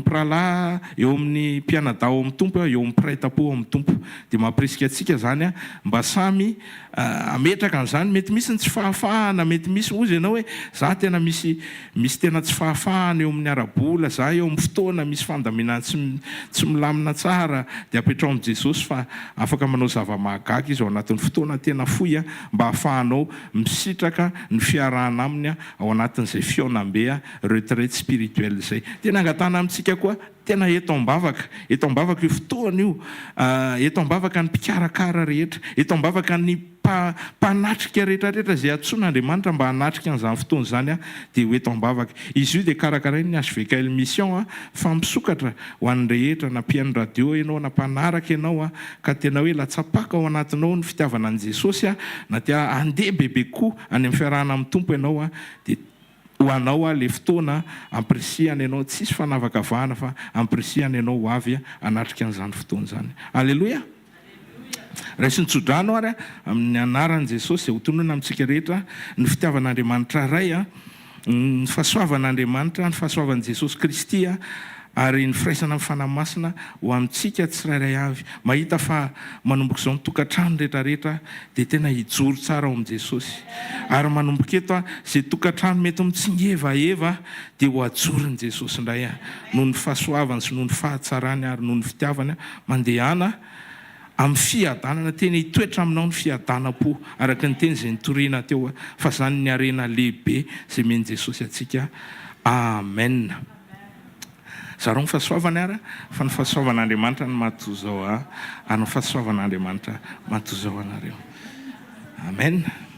prala eo amin'ny mpianadao amin'ny tompo eo amin'ny piray-tapo amin'ny tompo dia mampirisika atsika zany mba samy ametraka n'izany mety misy ny tsy fahafahana mety misy ozy ianao hoe za tena misy tena tsy fahafahana eo amin'ny arabola za eo amin'ny fotoana misy fandaminana tsy milamina tsara dia apetrao amin'i Jesosy fa afaka manao zava-mahagaga izy ao anatin'ny fotoana tena fohy mba hahafahanao misitraka ny fiarahana aminy ao anatin'izay fionam-be retraite spirituelle zay. Tena angatana amintsika koa tena eto am-bavaka io fotoana io, eto am-bavaka ny mpikarakara rehetra, eto am-bavaka ny mpanatrika rehetrarehetra zay atsoin'Andriamanitra mba hanatrika an'izany fotoana zany dia ho eto am-bavaka. Izy io dia karakarainy ny HVKL mission fa misokatra ho an'ny rehetra na mpihaino radio ianao na mpanaraka ianao ka tena hoe latsapaka ao anatinao ny fitiavana an' Jesosy na tia andeha bebe koa any amin'ny fiarahana amin'ny tompo ianao dia ho anao le fotoana amprisiany ianao tsisy fanavakavahana fa amprisiany ianao ho avy hanatrika an'izany fotoana zany. Alleloia. Raisy nitsodrano ary amin'ny anaran'i Jesosy izay ho tonona amintsika rehetra ny fitiavan'Andriamanitra ray ny fahasoavan'Andriamanitra ny fahasoavan'i Jesosy Kristy ary ny firaisana amin'ny fanahy-masina ho amintsika tsirairay avy mahita fa manomboka izao ny tokantrano rehetrarehetra dia tena hijoro tsara ao amin'i Jesosy ary manomboka eto izay tokantrano mety mitsingevaeva dia ho ajoron'i Jesosy indray noho ny fahasoavany sy noho ny fahatsarany ary noho ny fitiavany mandehana amin'ny fiadanana tena hitoetra aminao ny fiadanam-po araka ny teny izay nitoriana teo fa zany ny harena lehibe izay meny Jesosy atsika. Amen. Zareo ny fahasoavany ary fa ny fahasoavan'Andriamanitra ny mahatozao ary ny fahasoavan'Andriamanitra mahatozao anareo. Amen.